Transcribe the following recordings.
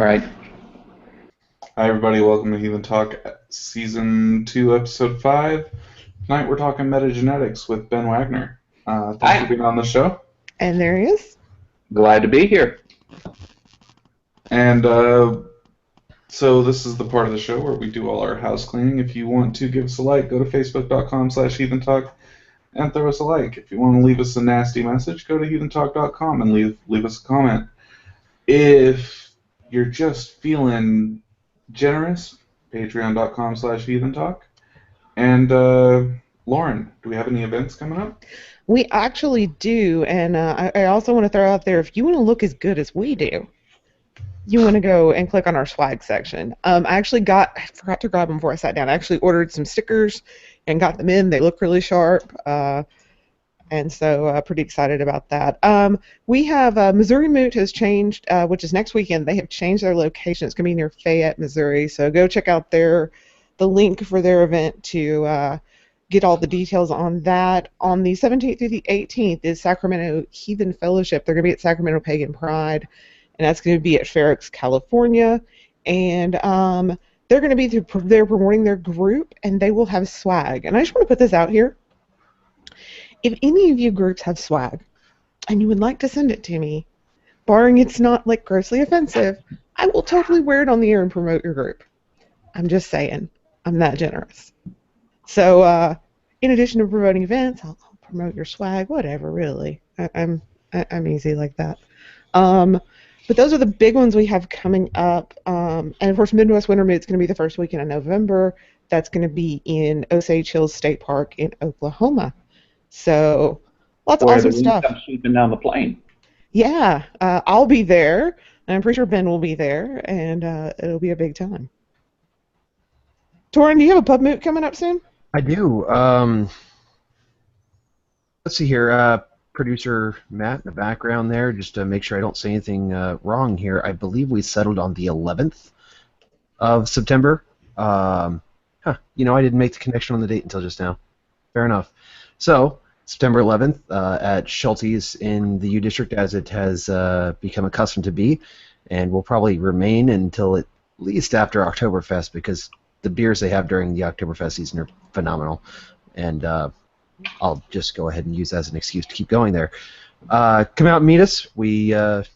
All right. Hi, everybody. Welcome to Heathen Talk, Season 2, Episode 5. Tonight we're talking metagenetics with Ben Waggoner. Thanks for Hi. being on the show. And there he is. Glad to be here. And so this is the part of the show where we do all our house cleaning. If you want to give us a like, go to facebook.com/heathentalk and throw us a like. If you want to leave us a nasty message, go to heathentalk.com and leave us a comment. If you're just feeling generous, patreon.com/heathentalk. And Lauren, do we have any events coming up? We actually do, and I also want to throw out there, if you want to look as good as we do, you want to go and click on our swag section. I forgot to grab them before I sat down. I actually ordered some stickers and got them in. They look really sharp, and so pretty excited about that. We have Missouri Moot has changed, which is next weekend. They have changed their location. It's going to be near Fayette, Missouri, so go check out the link for their event to get all the details on that. On the 17th through the 18th is Sacramento Heathen Fellowship. They're going to be at Sacramento Pagan Pride, and that's going to be at Fair Oaks, California. And they're going to be there promoting their group, and they will have swag. And I just want to put this out here. If any of you groups have swag, and you would like to send it to me, barring it's not like grossly offensive, I will totally wear it on the air and promote your group. I'm just saying. I'm that generous. So, in addition to promoting events, I'll promote your swag, whatever, really. I'm easy like that. But those are the big ones we have coming up. And, of course, Midwest Winter Moot is going to be the first weekend of November. That's going to be in Osage Hills State Park in Oklahoma. So, lots of awesome stuff. Where the sweeping down the plane. Yeah, I'll be there. And I'm pretty sure Ben will be there, and it'll be a big time. Thorin, do you have a pub moot coming up soon? I do. Let's see here. Producer Matt in the background there, just to make sure I don't say anything wrong here. I believe we settled on the 11th of September. I didn't make the connection on the date until just now. Fair enough. So, September 11th at Schulte's in the U District, as it has become accustomed to be, and will probably remain until at least after Oktoberfest, because the beers they have during the Oktoberfest season are phenomenal, and I'll just go ahead and use that as an excuse to keep going there. Come out and meet us. We have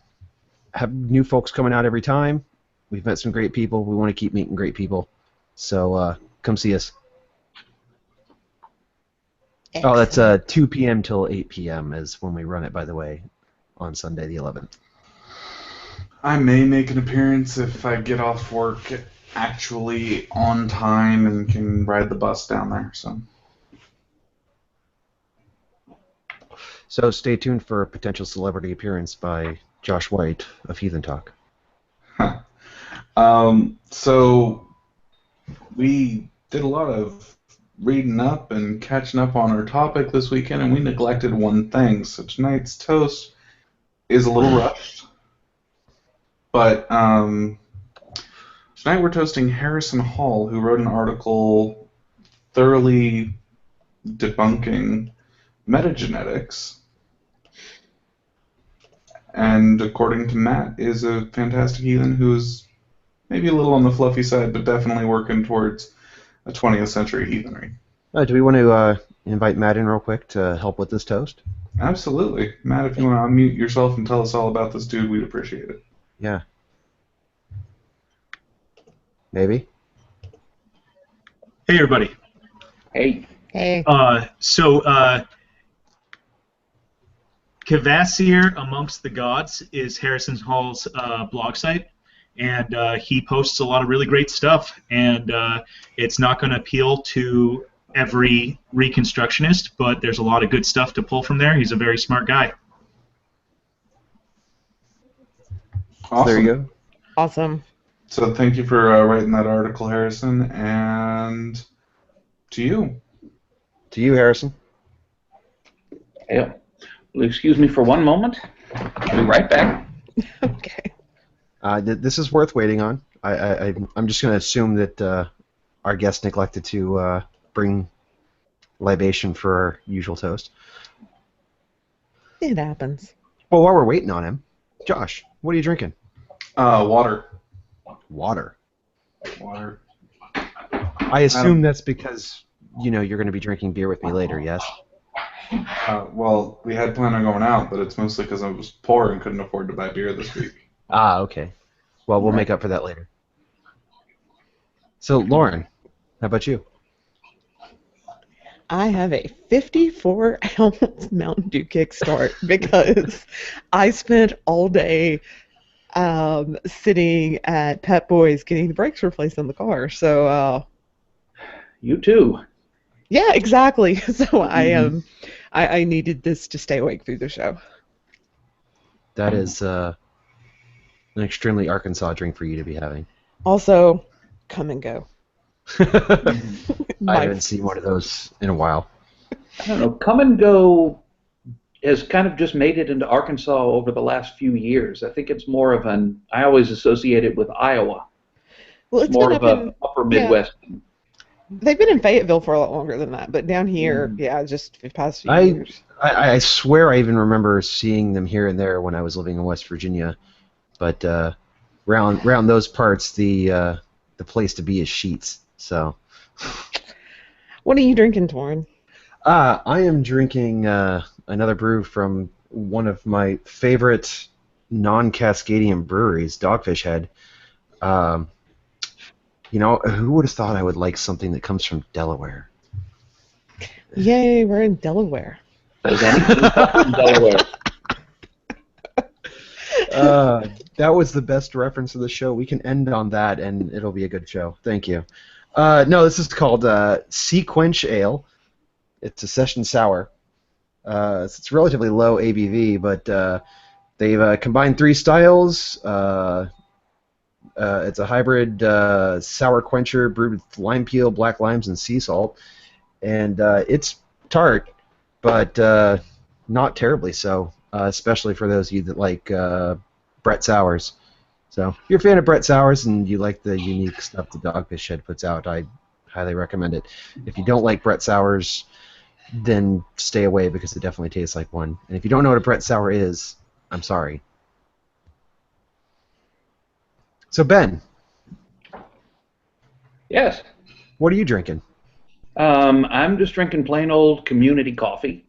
new folks coming out every time. We've met some great people. We want to keep meeting great people, so come see us. Excellent. Oh, that's 2 p.m. till 8 p.m. is when we run it, by the way, on Sunday the 11th. I may make an appearance if I get off work actually on time and can ride the bus down there. So stay tuned for a potential celebrity appearance by Josh White of Heathen Talk. So we did a lot of reading up and catching up on our topic this weekend, and we neglected one thing. So tonight's toast is a little rushed, but tonight we're toasting Harrison Hall, who wrote an article thoroughly debunking metagenetics, and according to Matt, is a fantastic heathen who is maybe a little on the fluffy side, but definitely working towards a 20th century heathenry. Do we want to invite Matt in real quick to help with this toast? Absolutely. Matt, if you want to unmute yourself and tell us all about this dude, we'd appreciate it. Yeah. Maybe? Hey, everybody. Hey. Hey. Kvasir Amongst the Gods is Harrison Hall's blog site, and he posts a lot of really great stuff, and it's not going to appeal to every Reconstructionist, but there's a lot of good stuff to pull from there. He's a very smart guy. Awesome. There you go. Awesome. So thank you for writing that article, Harrison, and to you. To you, Harrison. Yeah. Well, excuse me for one moment. I'll be right back. Okay. This is worth waiting on. I'm just going to assume that our guest neglected to bring libation for our usual toast. It happens. Well, while we're waiting on him, Josh, what are you drinking? Water. Water. Water. I assume that's because, you're going to be drinking beer with me later, yes? Well, we had planned on going out, but it's mostly because I was poor and couldn't afford to buy beer this week. Ah, okay. Well, we'll make up for that later. So, Lauren, how about you? I have a 54-ounce Mountain Dew Kickstart because I spent all day sitting at Pep Boys getting the brakes replaced on the car. So, You too. yeah, exactly. So I needed this to stay awake through the show. That is an extremely Arkansas drink for you to be having. Also, come and go. I My- haven't seen one of those in a while. I don't know. Come and Go has kind of just made it into Arkansas over the last few years. I think it's more of an. I always associate it with Iowa. Well, it's More been of up a in, upper yeah. Midwest. They've been in Fayetteville for a lot longer than that, but down here, yeah, just the past few years. I swear I even remember seeing them here and there when I was living in West Virginia, but around those parts, the place to be is Sheets. So, What are you drinking, Thorin? I am drinking another brew from one of my favorite non-Cascadian breweries, Dogfish Head. Who would have thought I would like something that comes from Delaware? Yay, we're in Delaware. Does anything come from Delaware? That was the best reference of the show. We can end on that, and it'll be a good show. Thank you. No, this is called Sea Quench Ale. It's a session sour. It's relatively low ABV, but they've combined 3 styles. It's a hybrid sour quencher brewed with lime peel, black limes, and sea salt. And it's tart, but not terribly so, especially for those of you that like Brett Sours. So if you're a fan of Brett Sours and you like the unique stuff the Dogfish Shed puts out, I highly recommend it. If you don't like Brett Sours, then stay away because it definitely tastes like one. And if you don't know what a Brett Sour is, I'm sorry. So Ben, Yes. what are you drinking? I'm just drinking plain old community coffee,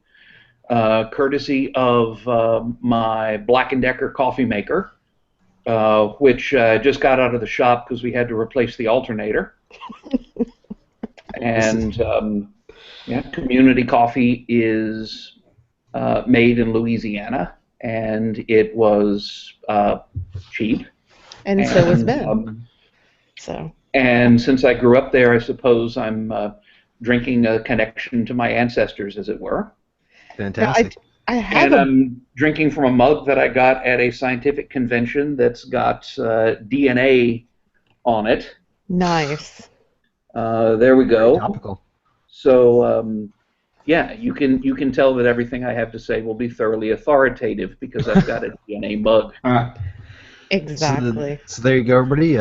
courtesy of my Black & Decker coffee maker, which just got out of the shop because we had to replace the alternator. And yeah, community coffee is made in Louisiana, and it was cheap. And so is Ben. And since I grew up there, I suppose I'm drinking a connection to my ancestors, as it were. Fantastic. I have And I'm drinking from a mug that I got at a scientific convention that's got DNA on it. Nice. There we go. Topical. So yeah, you can tell that everything I have to say will be thoroughly authoritative because I've got a DNA mug. Exactly. So there you go, everybody.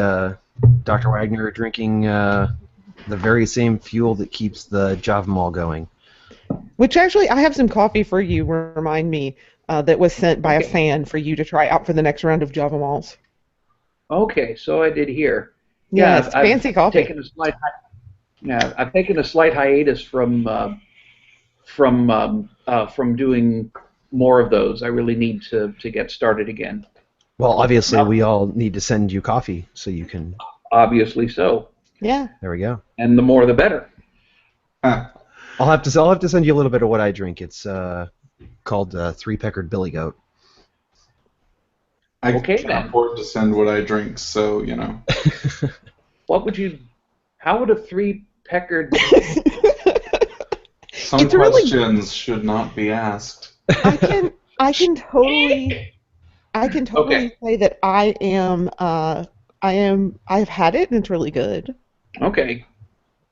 Dr. Waggoner drinking the very same fuel that keeps the Java Mall going. Which actually, I have some coffee for you, remind me, that was sent by a fan for you to try out for the next round of Java Malls. Okay, so I did hear. Yeah, it's fancy coffee. I've taken a slight hiatus from doing more of those. I really need to get started again. Well, obviously, we all need to send you coffee so you can. Obviously so. Yeah. There we go. And the more the better. I'll have to send you a little bit of what I drink. It's called Three Peckered Billy Goat. I Okay, can't then. afford to send what I drink, so, you know. How would a 3-peckered... Some It's really- questions should not be asked. I can totally Okay. say that I've had it and it's really good. Okay.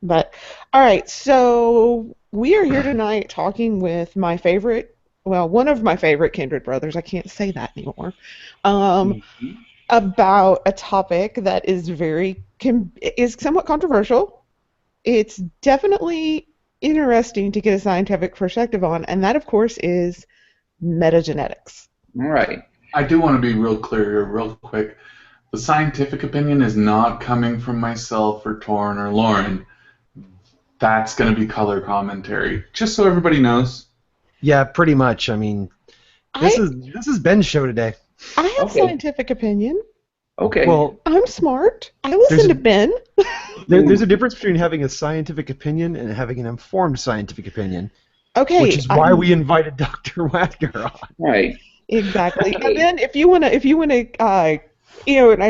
But all right, so we are here tonight talking with one of my favorite kindred brothers. I can't say that anymore. About a topic that is is somewhat controversial. It's definitely interesting to get a scientific perspective on, and that, of course, is metagenetics. All right. I do want to be real clear here, real quick. The scientific opinion is not coming from myself or Torin or Lauren. That's going to be color commentary, just so everybody knows. Yeah, pretty much. I mean, this is Ben's show today. I have Okay. scientific opinion. Okay. Well, I'm smart. I listen to Ben. there's a difference between having a scientific opinion and having an informed scientific opinion, Okay. which is why we invited Dr. Waggoner on. right. Exactly. And Ben, if you wanna,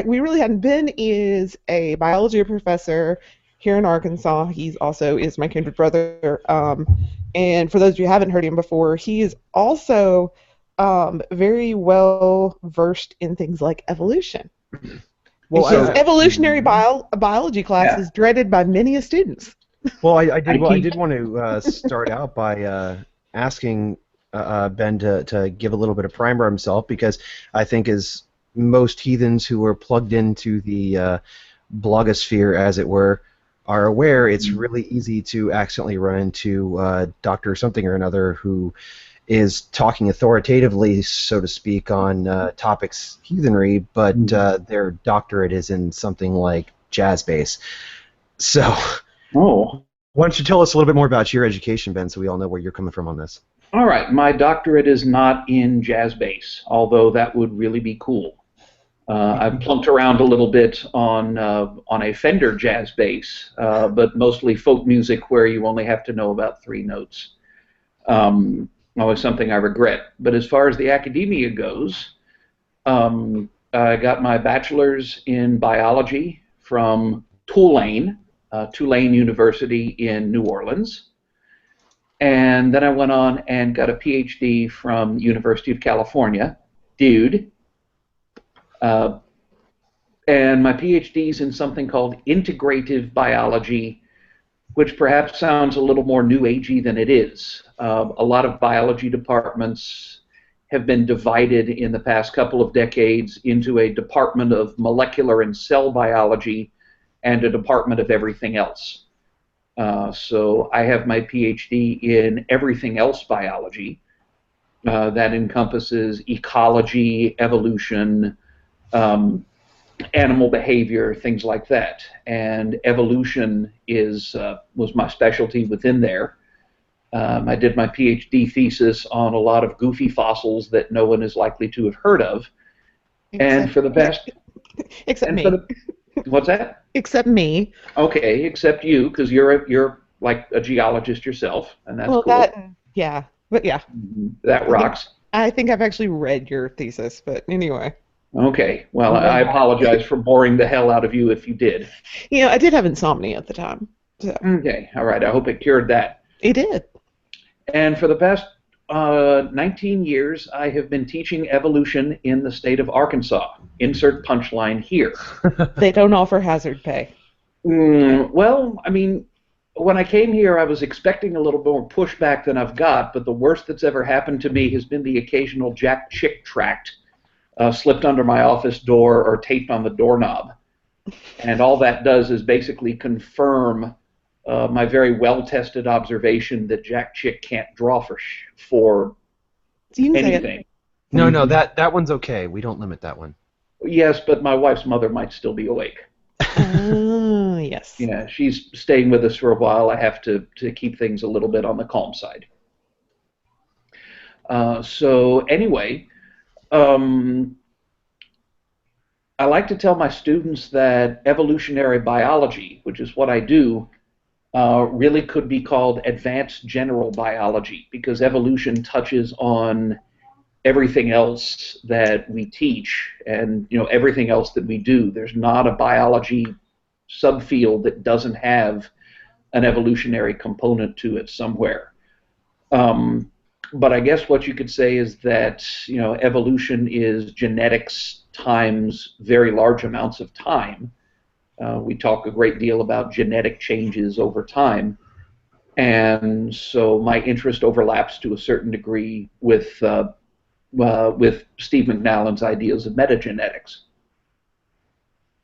we really hadn't. Ben is a biology professor here in Arkansas. He's also is my kindred brother. And for those of you who haven't heard him before, he is also very well versed in things like evolution. Well, His evolutionary biology class Yeah. is dreaded by many students. Well, I did want to start out by asking Ben to give a little bit of primer on himself, because I think as most heathens who are plugged into the blogosphere, as it were, are aware, it's really easy to accidentally run into Dr. something or another who is talking authoritatively, so to speak, on topics heathenry, but their doctorate is in something like jazz bass. So, Oh. why don't you tell us a little bit more about your education, Ben, so we all know where you're coming from on this? All right. My doctorate is not in jazz bass, although that would really be cool. I've plunked around a little bit on a Fender jazz bass, but mostly folk music where you only have to know about 3 notes. Always something I regret. But as far as the academia goes, I got my bachelor's in biology from Tulane University in New Orleans. And then I went on and got a PhD from University of California, and my PhD is in something called integrative biology, which perhaps sounds a little more new agey than it is. A lot of biology departments have been divided in the past couple of decades into a department of molecular and cell biology and a department of everything else. So I have my PhD in everything else biology. That encompasses ecology, evolution, animal behavior, things like that. And evolution was my specialty within there. I did my PhD thesis on a lot of goofy fossils that no one is likely to have heard of. And for the best... Except me. What's that? Except me. Okay, except you, because you're like a geologist yourself, and that's cool. But yeah. That rocks. I think I've actually read your thesis, but anyway. Okay, well, I apologize for boring the hell out of you if you did. I did have insomnia at the time. So. Okay, all right, I hope it cured that. It did. And for the past 19 years, I have been teaching evolution in the state of Arkansas. Insert punchline here. They don't offer hazard pay. Well, I mean, when I came here, I was expecting a little more pushback than I've got, but the worst that's ever happened to me has been the occasional Jack Chick tract slipped under my office door or taped on the doorknob. And all that does is basically confirm my very well-tested observation that Jack Chick can't draw for anything. No, that one's okay. We don't limit that one. Yes, but my wife's mother might still be awake. Yes. Yeah, she's staying with us for a while. I have to keep things a little bit on the calm side. So anyway, I like to tell my students that evolutionary biology, which is what I do, really could be called advanced general biology, because evolution touches on everything else that we teach and everything else that we do. There's not a biology subfield that doesn't have an evolutionary component to it somewhere. But I guess what you could say is that evolution is genetics times very large amounts of time. We talk a great deal about genetic changes over time, and so my interest overlaps to a certain degree with Steve McNallen's ideas of metagenetics.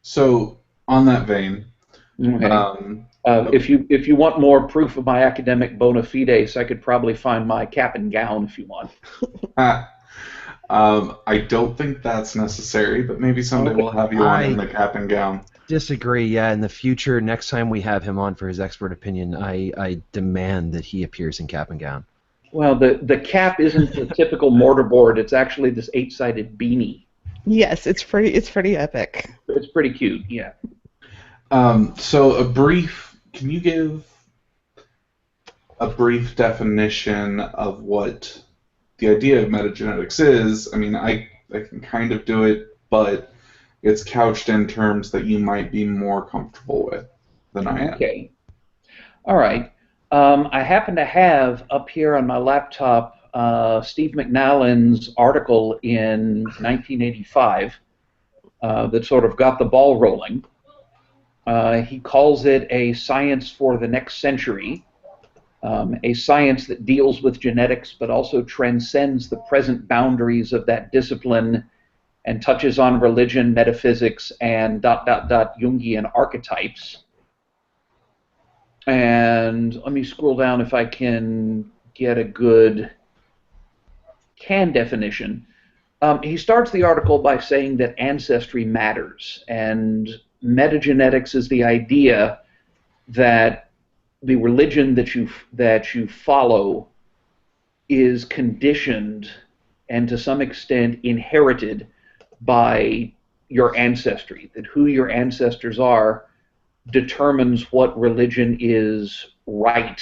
So, on that vein, okay. If you want more proof of my academic bona fides, I could probably find my cap and gown if you want. I don't think that's necessary, but maybe someday Okay. we'll have you on in the cap and gown. Disagree. Yeah, in the future, next time we have him on for his expert opinion, I demand that he appears in cap and gown. Well, the cap isn't the typical mortarboard. It's actually this 8-sided beanie. Yes, it's pretty epic. It's pretty cute, yeah. So can you give a brief definition of what the idea of metagenetics is? I mean, I can kind of do it, but it's couched in terms that you might be more comfortable with than I am. Okay. All right. I happen to have up here on my laptop Steve McNallen's article in 1985 that sort of got the ball rolling. He calls it a science for the next century, a science that deals with genetics but also transcends the present boundaries of that discipline and touches on religion, metaphysics, and ... Jungian archetypes. And let me scroll down if I can get a good definition. He starts the article by saying that ancestry matters, and metagenetics is the idea that the religion that you follow is conditioned and to some extent inherited by your ancestry, that who your ancestors are determines what religion is right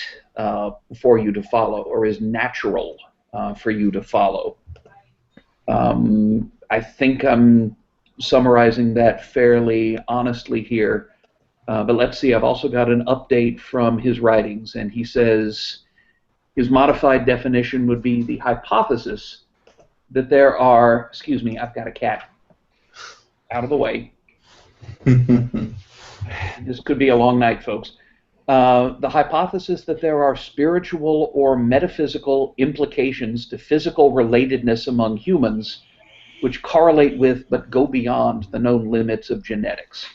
for you to follow or is natural for you to follow. I think I'm summarizing that fairly honestly here, but let's see, I've also got an update from his writings, and he says his modified definition would be the hypothesis that there are, excuse me, I've got a cat, out of the way. This could be a long night, folks. The hypothesis that there are spiritual or metaphysical implications to physical relatedness among humans which correlate with but go beyond the known limits of genetics.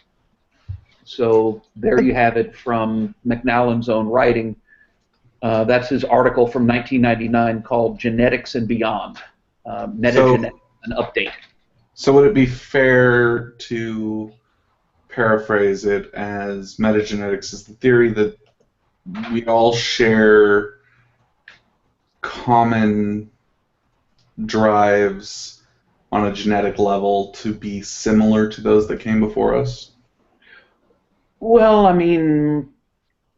So there you have it from McNallen's own writing. That's his article from 1999 called Genetics and Beyond, Metagenetics, an update. So would it be fair to paraphrase it as metagenetics is the theory that we all share common drives on a genetic level to be similar to those that came before us? Well, I mean,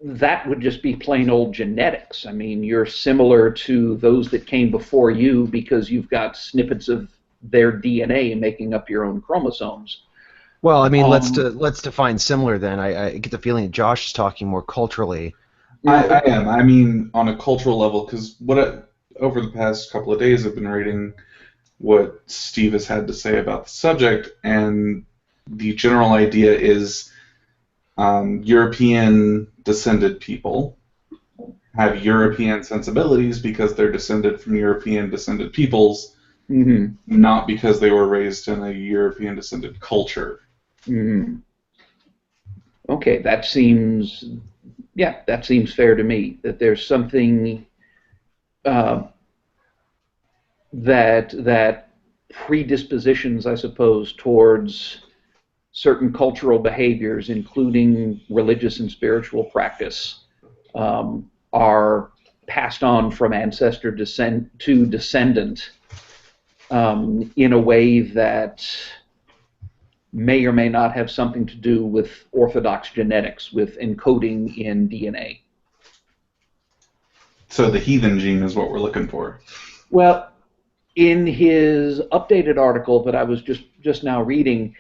that would just be plain old genetics. I mean, you're similar to those that came before you because you've got snippets of their DNA making up your own chromosomes. Well, I mean, let's define similar then. I get the feeling that Josh is talking more culturally. I am. I mean, on a cultural level, because over the past couple of days I've been reading what Steve has had to say about the subject, and the general idea is European descended people have European sensibilities because they're descended from European descended peoples, not because they were raised in a European descended culture. Okay, that seems fair to me, that there's something that predispositions, I suppose, towards certain cultural behaviors, including religious and spiritual practice, are passed on from ancestor to descendant in a way that may or may not have something to do with orthodox genetics, with encoding in DNA. So the heathen gene is what we're looking for. Well, in his updated article that I was just now reading,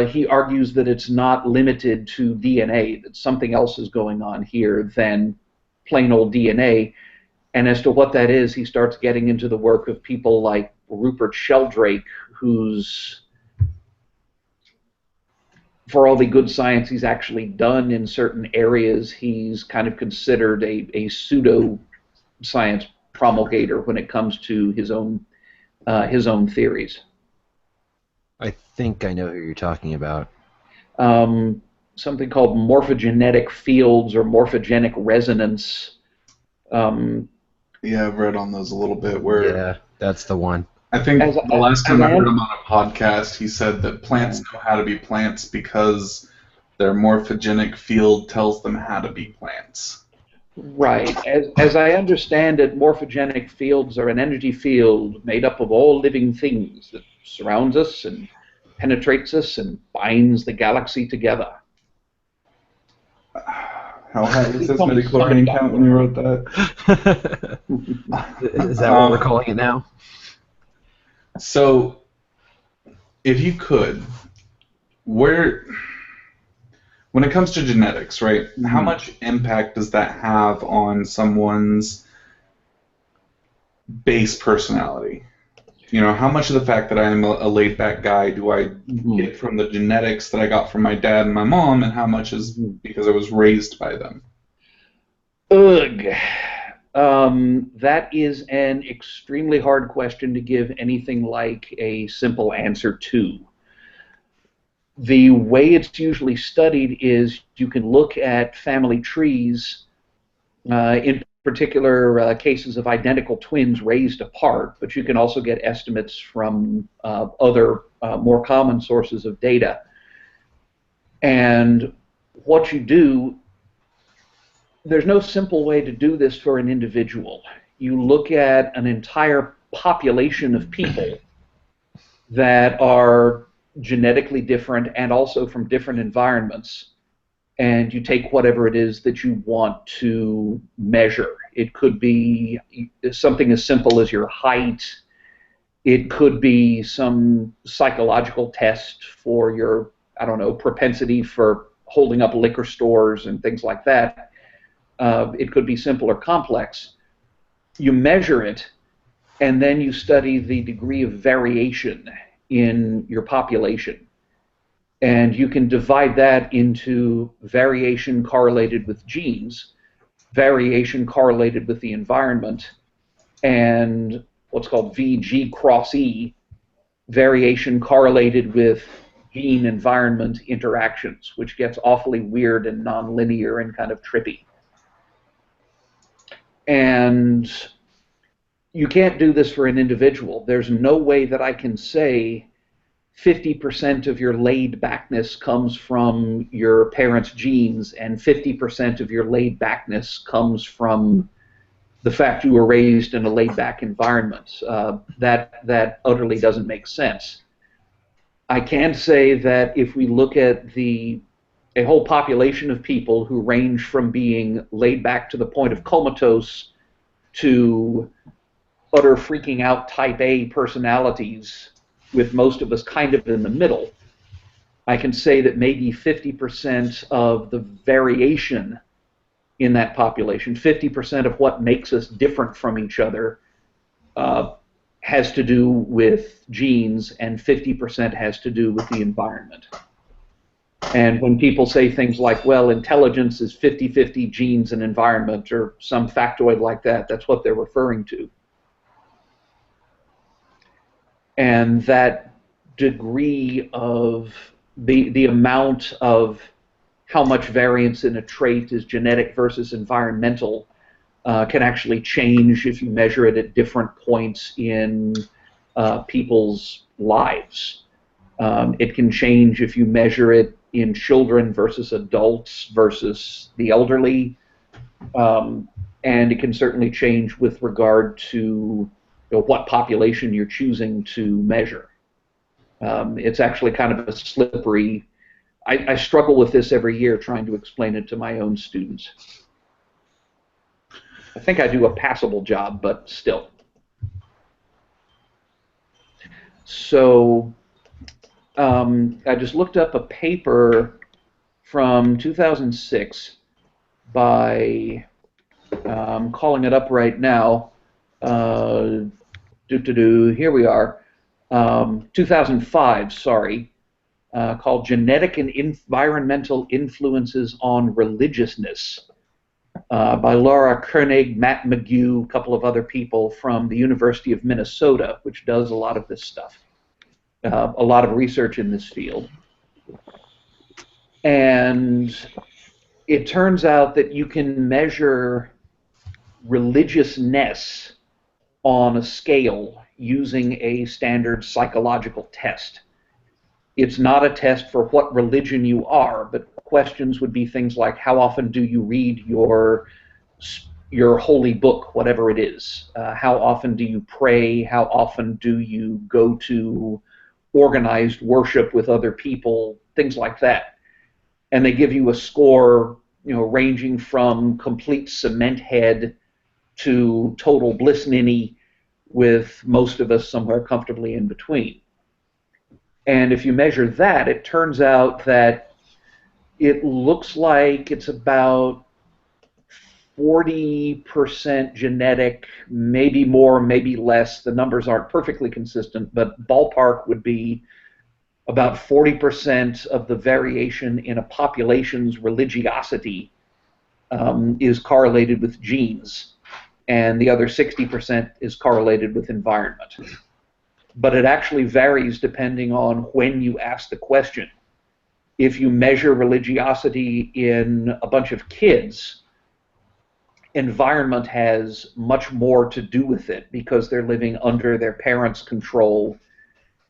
he argues that it's not limited to DNA, that something else is going on here than plain old DNA. And as to what that is, he starts getting into the work of people like Rupert Sheldrake, who's, for all the good science he's actually done in certain areas, he's kind of considered a pseudo-science promulgator when it comes to his own theories. I think I know who you're talking about. Something called morphogenetic fields or morphogenic resonance. Yeah, I've read on those a little bit. Where Yeah, that's the one. I think As the last as time I I heard am, him on a podcast, he said that plants know how to be plants because their morphogenic field tells them how to be plants. right. As I understand it, morphogenic fields are an energy field made up of all living things that surrounds us and penetrates us and binds the galaxy together. How high was his Somebody midichlorian got count when he wrote that? Is that what we're calling it now? So, if you could, when it comes to genetics, right, how much impact does that have on someone's base personality? You know, how much of the fact that I am a laid-back guy do I get from the genetics that I got from my dad and my mom, and how much is because I was raised by them? Ugh. That is an extremely hard question to give anything like a simple answer to. The way it's usually studied is you can look at family trees, in particular cases of identical twins raised apart, but you can also get estimates from other more common sources of data. And what you do, there's no simple way to do this for an individual. You look at an entire population of people that are genetically different and also from different environments, and you take whatever it is that you want to measure. It could be something as simple as your height. It could be some psychological test for your, I don't know, propensity for holding up liquor stores and things like that. It could be simple or complex. You measure it, and then you study the degree of variation in your population. And you can divide that into variation correlated with genes, variation correlated with the environment, and what's called VG cross E, variation correlated with gene-environment interactions, which gets awfully weird and nonlinear and kind of trippy. And you can't do this for an individual. There's no way that I can say 50% of your laid backness comes from your parents' genes and 50% of your laid backness comes from the fact you were raised in a laid back environment. That utterly doesn't make sense. I can say that if we look at a whole population of people who range from being laid back to the point of comatose to utter freaking out type A personalities, with most of us kind of in the middle, I can say that maybe 50% of the variation in that population, 50% of what makes us different from each other, has to do with genes, and 50% has to do with the environment. And when people say things like, well, intelligence is 50-50 genes and environment, or some factoid like that, that's what they're referring to. And that degree of the amount of how much variance in a trait is genetic versus environmental can actually change if you measure it at different points in people's lives. It can change if you measure it in children versus adults versus the elderly, and it can certainly change with regard to what population you're choosing to measure. It's actually kind of a slippery. I struggle with this every year trying to explain it to my own students. I think I do a passable job, but still. So I just looked up a paper from 2006 by, calling it up right now, here we are, 2005, sorry, called Genetic and Environmental Influences on Religiousness, by Laura Koenig, Matt McGew, a couple of other people from the University of Minnesota, which does a lot of this stuff, a lot of research in this field. And it turns out that you can measure religiousness on a scale using a standard psychological test. It's not a test for what religion you are, but questions would be things like, how often do you read your holy book, whatever it is? How often do you pray? How often do you go to organized worship with other people? Things like that. And they give you a score, ranging from complete cement head to total bliss ninny, with most of us somewhere comfortably in between. And if you measure that, it turns out that it looks like it's about 40% genetic, maybe more, maybe less. The numbers aren't perfectly consistent, but ballpark would be about 40% of the variation in a population's religiosity is correlated with genes, and the other 60% is correlated with environment. But it actually varies depending on when you ask the question. If you measure religiosity in a bunch of kids, environment has much more to do with it because they're living under their parents' control,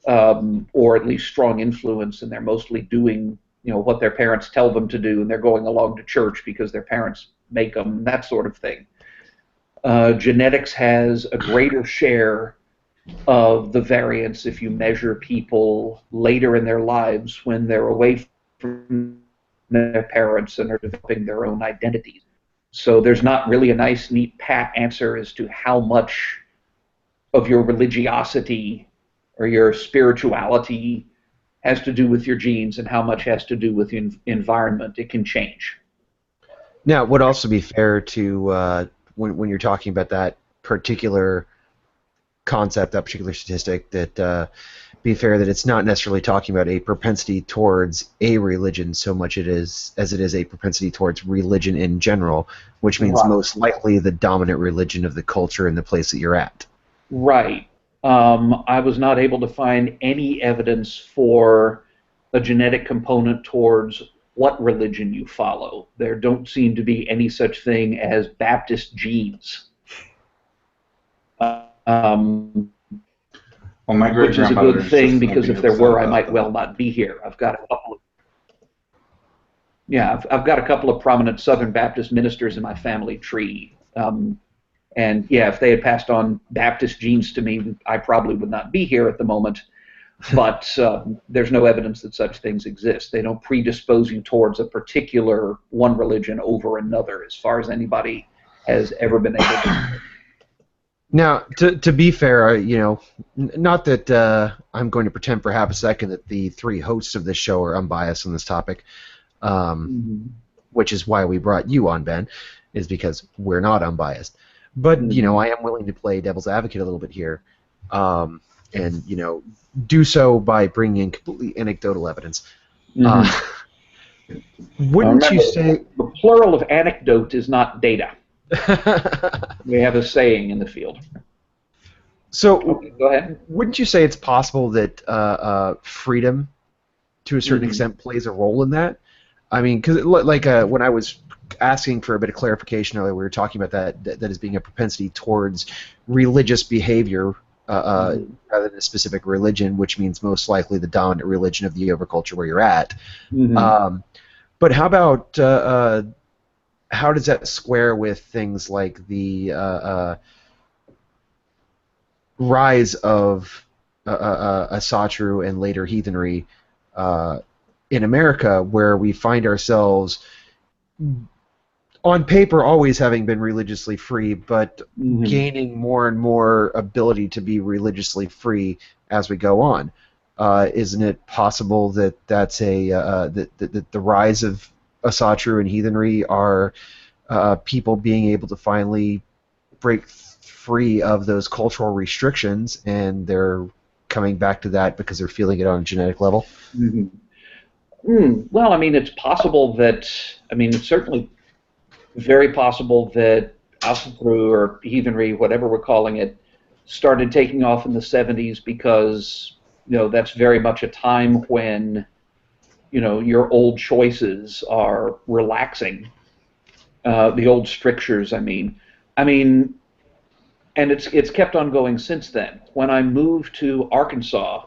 or at least strong influence, and they're mostly doing what their parents tell them to do, and they're going along to church because their parents make them, that sort of thing. Genetics has a greater share of the variance if you measure people later in their lives when they're away from their parents and are developing their own identities. So there's not really a nice, neat, pat answer as to how much of your religiosity or your spirituality has to do with your genes and how much has to do with environment. It can change. Now, it would also be fair to, when you're talking about that particular concept, that particular statistic, that be fair that it's not necessarily talking about a propensity towards a religion so much as it is a propensity towards religion in general, which means Right. most likely the dominant religion of the culture and the place that you're at. Right. I was not able to find any evidence for a genetic component towards what religion you follow. There don't seem to be any such thing as Baptist genes. Well, my Which is a great-grandmother good is thing, just gonna because be if there upset were, I about might that. well not be here. I've got a couple of prominent Southern Baptist ministers in my family tree. And yeah, if they had passed on Baptist genes to me, I probably would not be here at the moment. But there's no evidence that such things exist. They don't predispose you towards a particular one religion over another, as far as anybody has ever been able to. Now, to be fair, not that I'm going to pretend for half a second that the three hosts of this show are unbiased on this topic, which is why we brought you on, Ben, is because we're not unbiased. But, I am willing to play devil's advocate a little bit here, and, do so by bringing in completely anecdotal evidence. Wouldn't you say... The plural of anecdote is not data. We have a saying in the field. So, okay, go ahead. Wouldn't you say it's possible that freedom, to a certain extent, plays a role in that? I mean, because when I was asking for a bit of clarification earlier, we were talking about that as being a propensity towards religious behavior rather than a specific religion, which means most likely the dominant religion of the overculture where you're at. But how about how does that square with things like the rise of Asatru and later heathenry in America, where we find ourselves on paper always having been religiously free, but gaining more and more ability to be religiously free as we go on? Isn't it possible that that's that the rise of Asatru and heathenry are people being able to finally break free of those cultural restrictions, and they're coming back to that because they're feeling it on a genetic level? Well, I mean, it's possible that, it's certainly very possible that Asatru or heathenry, whatever we're calling it, started taking off in the 70s because, that's very much a time when, your old choices are relaxing. The old strictures, I mean, and it's kept on going since then. When I moved to Arkansas,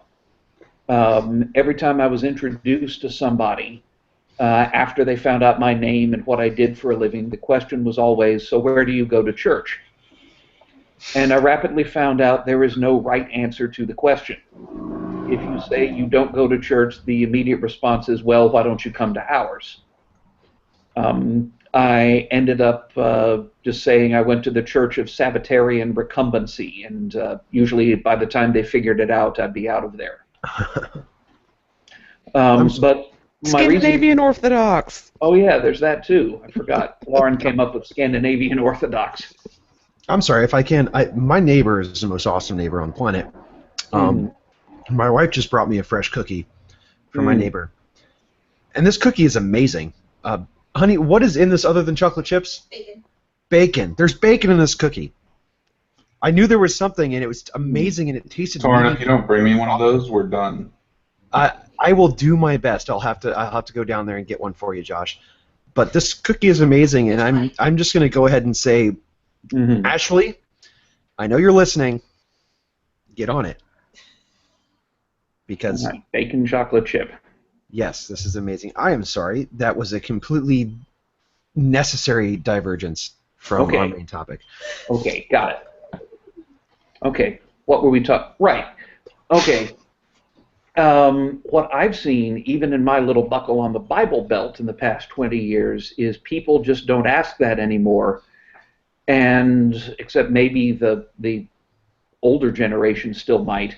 every time I was introduced to somebody, after they found out my name and what I did for a living, the question was always, so where do you go to church? And I rapidly found out there is no right answer to the question. If you say you don't go to church, the immediate response is, well, why don't you come to ours? I ended up just saying I went to the Church of Sabbatarian Recumbency, and usually by the time they figured it out, I'd be out of there. But my Scandinavian reason, Orthodox. oh yeah, there's that too. I forgot. Lauren came up with Scandinavian Orthodox. I'm sorry if I can. My neighbor is the most awesome neighbor on the planet. My wife just brought me a fresh cookie from my neighbor, and this cookie is amazing. Honey, what is in this other than chocolate chips? Bacon. Bacon. There's bacon in this cookie. I knew there was something, and it was amazing, and it tasted. Thorin, really if you don't bring me one of those, we're done. I will do my best. I'll have to go down there and get one for you, Josh. But this cookie is amazing, and I'm just going to go ahead and say, Ashley, I know you're listening. Get on it. Because bacon chocolate chip. Yes, this is amazing. I am sorry. That was a completely necessary divergence from our main topic. Okay, got it. Okay, what were we talking? Right. Okay. What I've seen, even in my little buckle on the Bible Belt in the past 20 years, is people just don't ask that anymore, and except maybe the older generation still might.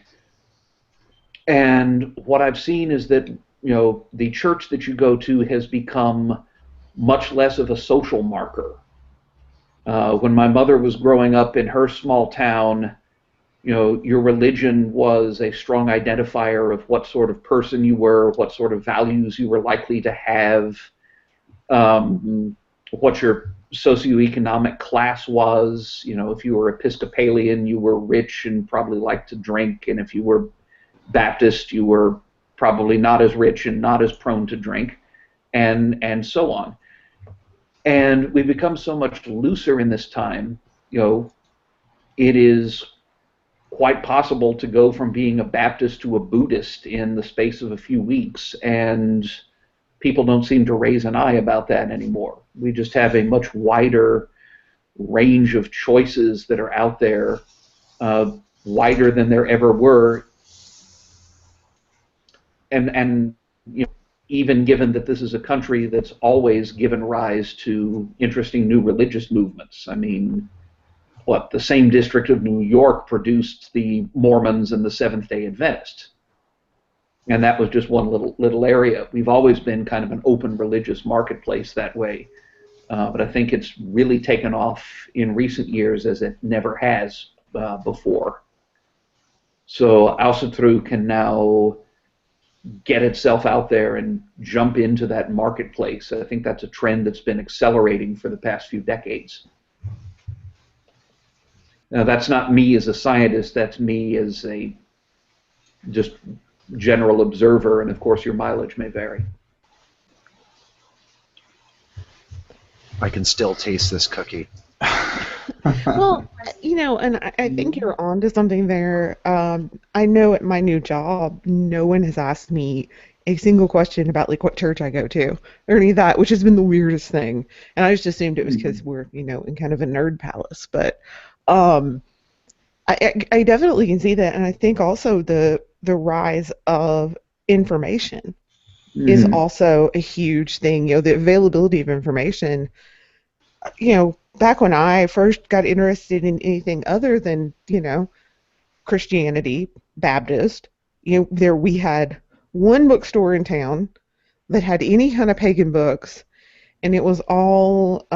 And what I've seen is that the church that you go to has become much less of a social marker. When my mother was growing up in her small town, your religion was a strong identifier of what sort of person you were, what sort of values you were likely to have, what your socioeconomic class was. If you were Episcopalian, you were rich and probably liked to drink, and if you were Baptist, you were probably not as rich and not as prone to drink, and so on. And we've become so much looser in this time. It is quite possible to go from being a Baptist to a Buddhist in the space of a few weeks, and people don't seem to raise an eye about that anymore. We just have a much wider range of choices that are out there, wider than there ever were. And even given that this is a country that's always given rise to interesting new religious movements. I mean, the same district of New York produced the Mormons and the Seventh-day Adventists. And that was just one little area. We've always been kind of an open religious marketplace that way. But I think it's really taken off in recent years as it never has before. So Aussetru can now get itself out there and jump into that marketplace. I think that's a trend that's been accelerating for the past few decades. Now, that's not me as a scientist, that's me as a just general observer, and of course your mileage may vary. I can still taste this cookie. Well, and I think you're onto something there. I know at my new job, no one has asked me a single question about what church I go to or any of that, which has been the weirdest thing. And I just assumed it was because we're, in kind of a nerd palace. But I definitely can see that, and I think also the rise of information is also a huge thing. The availability of information. Back when I first got interested in anything other than, Christianity, Baptist, we had one bookstore in town that had any kind of pagan books, and it was all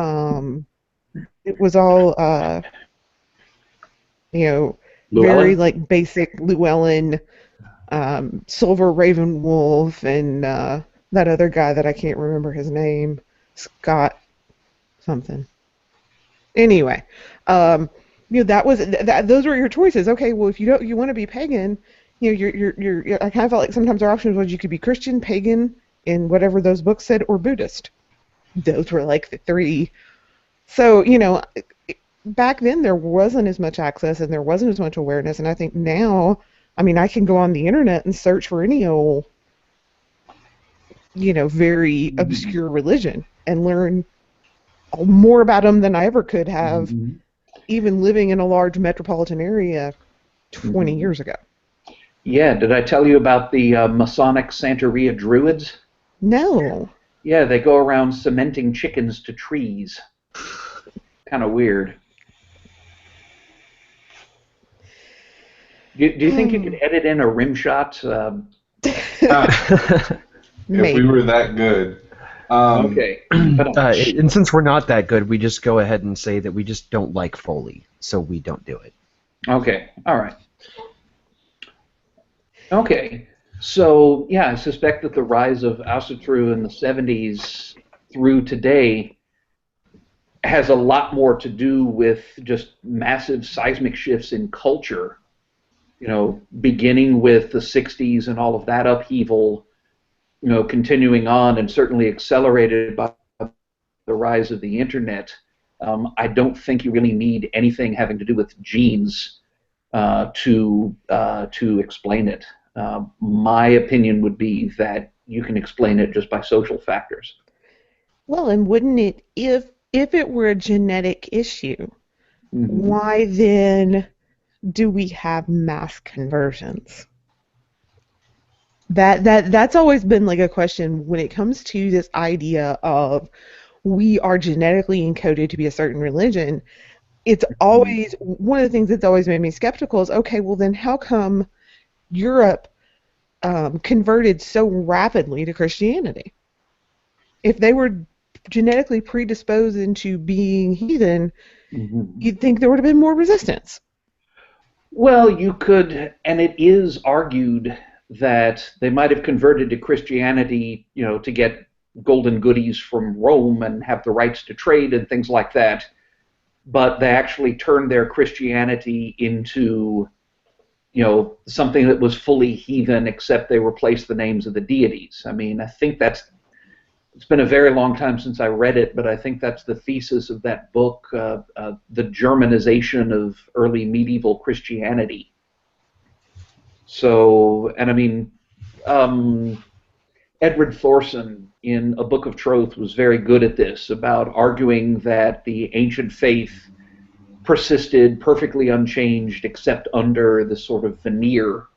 very basic Llewellyn, Silver Raven Wolf, and that other guy that I can't remember his name, Scott something. Anyway, that was those were your choices. Okay, well, if you want to be pagan, you're I kind of felt like sometimes our options was you could be Christian, pagan, in whatever those books said, or Buddhist. Those were like the three. So back then there wasn't as much access and there wasn't as much awareness, and I think now, I mean, I can go on the internet and search for any old, very obscure religion and learn more about them than I ever could have, even living in a large metropolitan area 20 years ago. Yeah, did I tell you about the Masonic Santeria Druids? No. Yeah, they go around cementing chickens to trees. Kind of weird. Do you think you could edit in a rim shot? If we were that good. Okay. And since we're not that good, we just go ahead and say that we just don't like Foley, so we don't do it. Okay. All right. Okay. So, yeah, I suspect that the rise of Asatru in the 70s through today has a lot more to do with just massive seismic shifts in culture, beginning with the 60s and all of that upheaval, continuing on and certainly accelerated by the rise of the internet. I don't think you really need anything having to do with genes to explain it. My opinion would be that you can explain it just by social factors. Well, and wouldn't it, if it were a genetic issue, why then do we have mass conversions? That's always been like a question when it comes to this idea of we are genetically encoded to be a certain religion. It's always one of the things that's always made me skeptical is, okay, well then how come Europe converted so rapidly to Christianity? If they were genetically predisposed into being heathen, you'd think there would have been more resistance. Well, you could, and it is argued that they might have converted to Christianity, to get golden goodies from Rome and have the rights to trade and things like that, but they actually turned their Christianity into, something that was fully heathen, except they replaced the names of the deities. I mean, I think it's been a very long time since I read it, but I think that's the thesis of that book, The Germanization of Early Medieval Christianity. So, and I mean, Edward Thorson in A Book of Troth was very good at this, about arguing that the ancient faith persisted perfectly unchanged except under the sort of veneer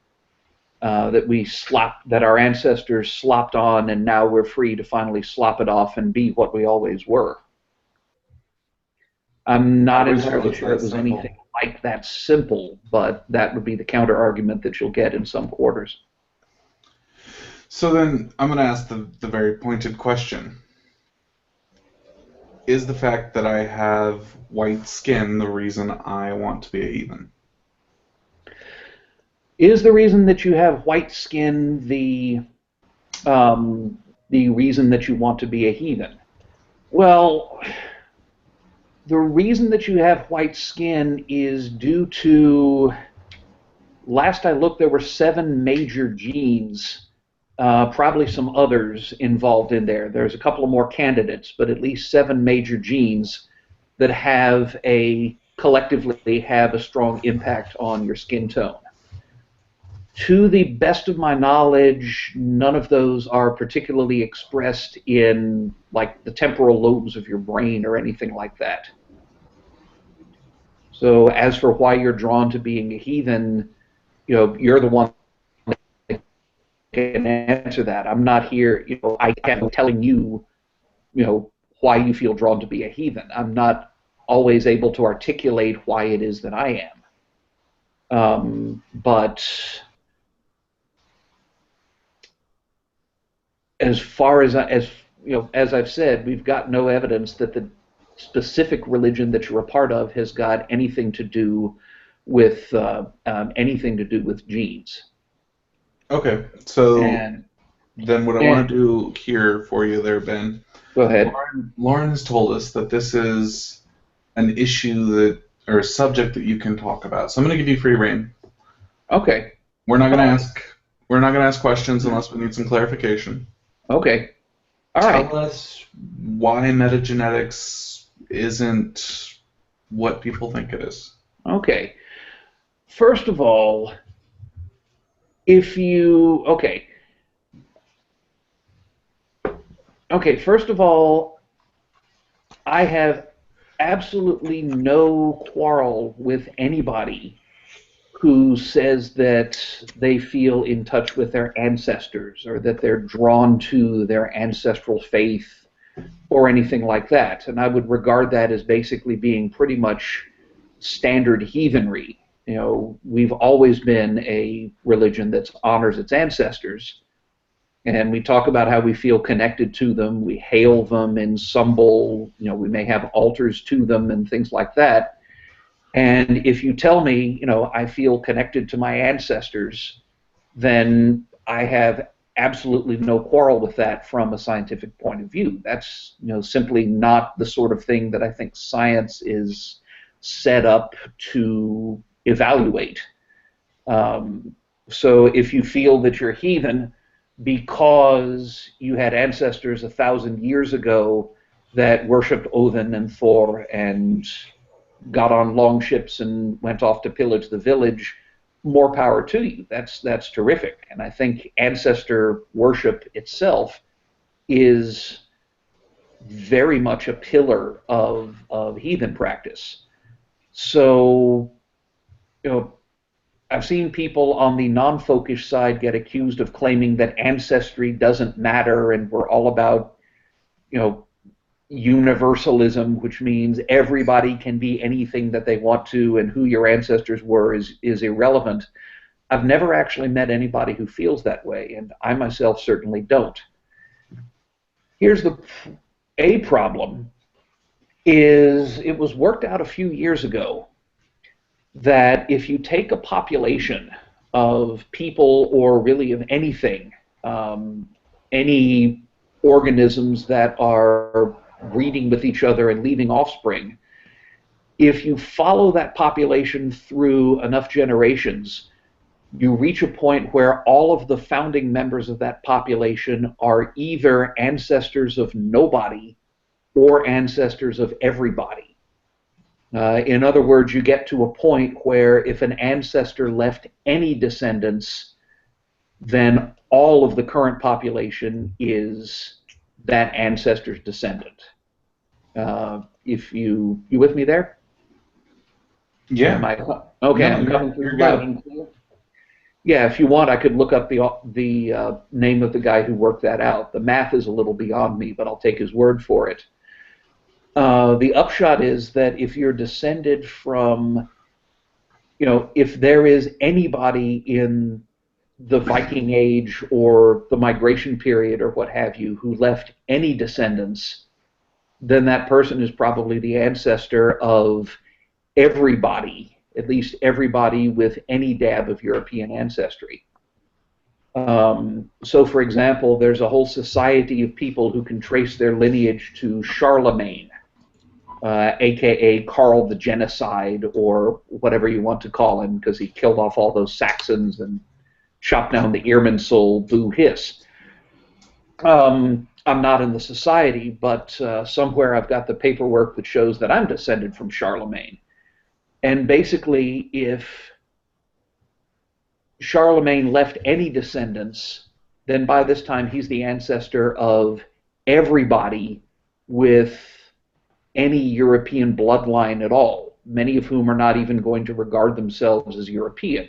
that our ancestors slopped on, and now we're free to finally slop it off and be what we always were. I'm not entirely sure it was anything like that simple, but that would be the counter argument that you'll get in some quarters. So then I'm going to ask the very pointed question. Is the fact that I have white skin the reason I want to be a heathen? Is the reason that you have white skin the reason that you want to be a heathen? Well, the reason that you have white skin is due to, last I looked, there were 7 major genes, probably some others involved in there. There's a couple of more candidates, but at least 7 major genes that collectively have a strong impact on your skin tone. To the best of my knowledge, none of those are particularly expressed in, like, the temporal lobes of your brain or anything like that. So as for why you're drawn to being a heathen, you're the one that can answer that. I'm not here, I am telling you, why you feel drawn to be a heathen. I'm not always able to articulate why it is that I am. But as far as as I've said, we've got no evidence that the specific religion that you're a part of has got anything to do with genes. Okay, so then what I want to do here for you there, Ben. Go ahead. Lauren has told us that this is an issue or a subject that you can talk about. So I'm going to give you free rein. Okay. We're not going to ask questions unless we need some clarification. Okay. All right. Tell us why metagenetics isn't what people think it is. Okay. First of all, if you first of all, I have absolutely no quarrel with anybody who says that they feel in touch with their ancestors or that they're drawn to their ancestral faith or anything like that. And I would regard that as basically being pretty much standard heathenry. You know, we've always been a religion that honors its ancestors, and we talk about how we feel connected to them. We hail them in symbol. You know, we may have altars to them and things like that. And if you tell me, you know, I feel connected to my ancestors, then I have absolutely no quarrel with that from a scientific point of view. That's, you know, simply not the sort of thing that I think science is set up to evaluate. So if you feel that you're heathen because you had ancestors 1,000 years ago that worshipped Odin and Thor and got on long ships and went off to pillage the village, more power to you. That's terrific. And I think ancestor worship itself is very much a pillar of heathen practice. So, you know, I've seen people on the non-folkish side get accused of claiming that ancestry doesn't matter and we're all about, you know, universalism, which means everybody can be anything that they want to, and who your ancestors were is irrelevant. I've never actually met anybody who feels that way, and I myself certainly don't. Here's a problem is it was worked out a few years ago that if you take a population of people or really of anything, any organisms that are breeding with each other and leaving offspring, if you follow that population through enough generations, you reach a point where all of the founding members of that population are either ancestors of nobody or ancestors of everybody. In other words, you get to a point where if an ancestor left any descendants, then all of the current population is that ancestor's descendant. If you with me there? Yeah. Okay, No, I'm coming you're through loud good. and clear. Yeah, if you want, I could look up the name of the guy who worked that out. The math is a little beyond me, but I'll take his word for it. The upshot is that if you're descended from, you know, if there is anybody in the Viking Age or the migration period or what have you who left any descendants, then that person is probably the ancestor of everybody, at least everybody with any dab of European ancestry. So, for example, there's a whole society of people who can trace their lineage to Charlemagne, a.k.a. Karl the Genocide, or whatever you want to call him, because he killed off all those Saxons and chopped down the Irminsul, boo hiss. I'm not in the society, but somewhere I've got the paperwork that shows that I'm descended from Charlemagne. And basically, if Charlemagne left any descendants, then by this time he's the ancestor of everybody with any European bloodline at all, many of whom are not even going to regard themselves as European.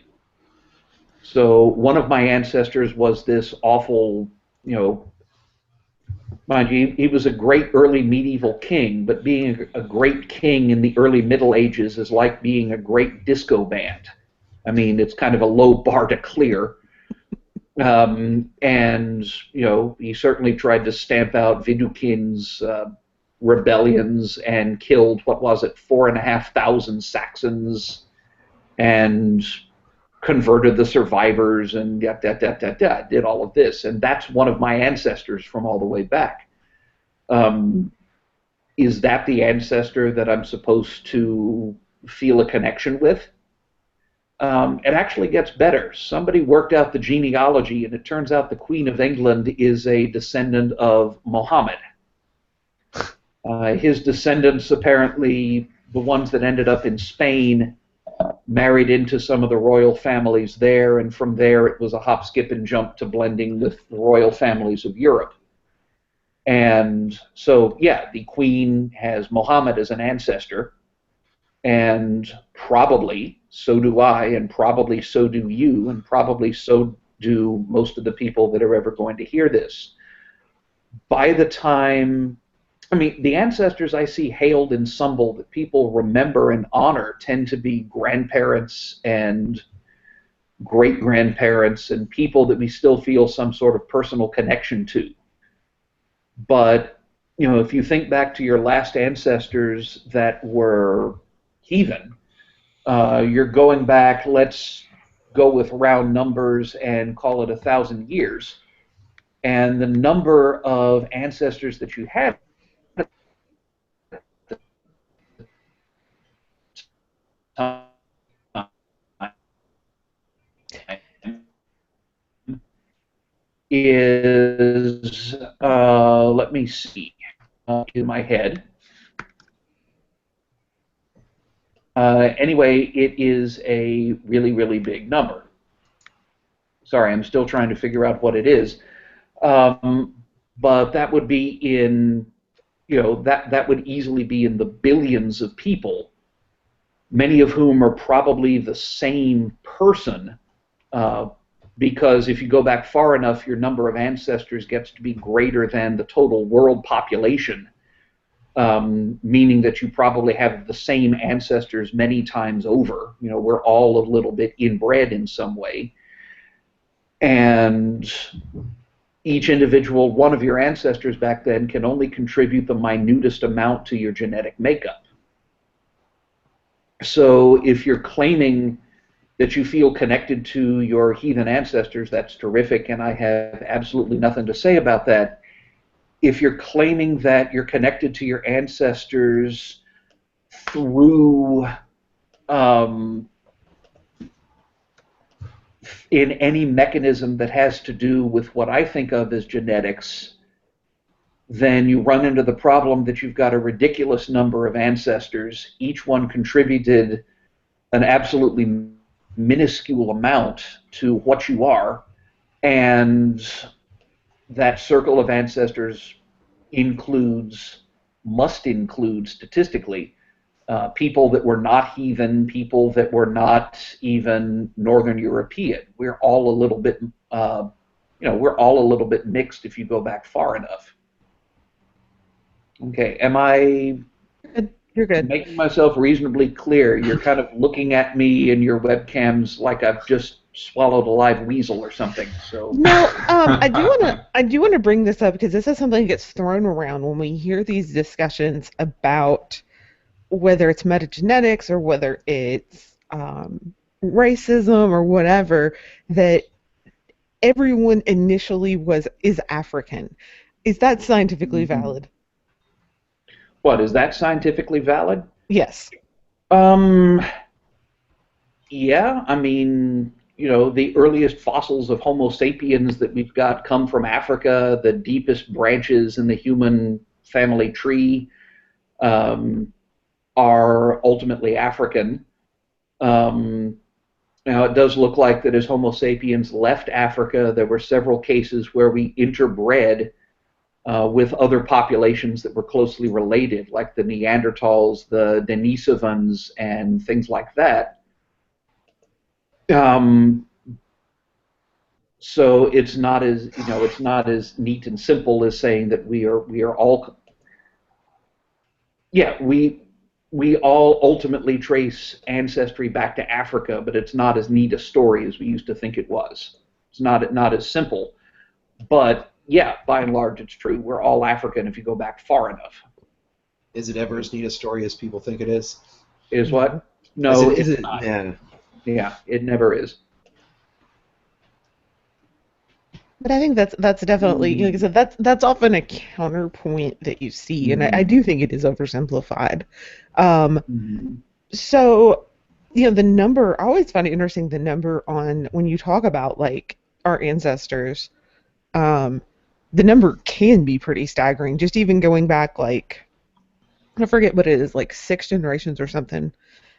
So one of my ancestors was this awful, you know, mind you, he was a great early medieval king, but being a great king in the early Middle Ages is like being a great disco band. I mean, it's kind of a low bar to clear. And, you know, he certainly tried to stamp out Widukinn's rebellions and killed, what was it, 4,500 Saxons and converted the survivors and did all of this. And that's one of my ancestors from all the way back. Is that the ancestor that I'm supposed to feel a connection with? It actually gets better. Somebody worked out the genealogy, and it turns out the Queen of England is a descendant of Muhammad. His descendants apparently the ones that ended up in Spain married into some of the royal families there, and from there it was a hop, skip, and jump to blending with the royal families of Europe. And so, yeah, the Queen has Muhammad as an ancestor, and probably so do I, and probably so do you, and probably so do most of the people that are ever going to hear this. By the time, I mean, the ancestors I see hailed in Sumbul that people remember and honor tend to be grandparents and great-grandparents and people that we still feel some sort of personal connection to. But, you know, if you think back to your last ancestors that were heathen, you're going back, let's go with round numbers and call it 1,000 years. And the number of ancestors that you had is, let me see, in my head. Anyway, it is a really, really big number. Sorry, I'm still trying to figure out what it is. But that would be in, you know, that would easily be in the billions of people, many of whom are probably the same person, because if you go back far enough, your number of ancestors gets to be greater than the total world population, meaning that you probably have the same ancestors many times over. You know, we're all a little bit inbred in some way. And each individual one of your ancestors back then can only contribute the minutest amount to your genetic makeup. So if you're claiming that you feel connected to your heathen ancestors, that's terrific, and I have absolutely nothing to say about that. If you're claiming that you're connected to your ancestors through in any mechanism that has to do with what I think of as genetics, then you run into the problem that you've got a ridiculous number of ancestors. Each one contributed an absolutely minuscule amount to what you are, and that circle of ancestors must include statistically, people that were not heathen, people that were not even Northern European. We're all a little bit, we're all a little bit mixed if you go back far enough. Okay, am I You're good. making myself reasonably clear? You're kind of looking at me in your webcams like I've just swallowed a live weasel or something. So No, I do want to bring this up because this is something that gets thrown around when we hear these discussions about whether it's metagenetics or whether it's racism or whatever, that everyone initially is African. Is that scientifically valid? what, is that scientifically valid? Yes. Yeah, I mean, you know, the earliest fossils of Homo sapiens that we've got come from Africa. The deepest branches in the human family tree are ultimately African. Now, it does look like that as Homo sapiens left Africa, there were several cases where we interbred with other populations that were closely related, like the Neanderthals, the Denisovans, and things like that. So it's not as, you know, it's not as neat and simple as saying that we are all, yeah, we all ultimately trace ancestry back to Africa, but it's not as neat a story as we used to think it was. It's not as simple, but yeah, by and large, it's true. We're all African if you go back far enough. Is it ever as neat a story as people think it is? Is what? No, Is it's it? not. Yeah. Yeah, it never is. But I think that's definitely, like I said, that's often a counterpoint that you see, and I do think it is oversimplified. So, you know, the number, I always find it interesting, the number on, when you talk about, like, our ancestors, the number can be pretty staggering, just even going back, like, I forget what it is, like 6 generations or something.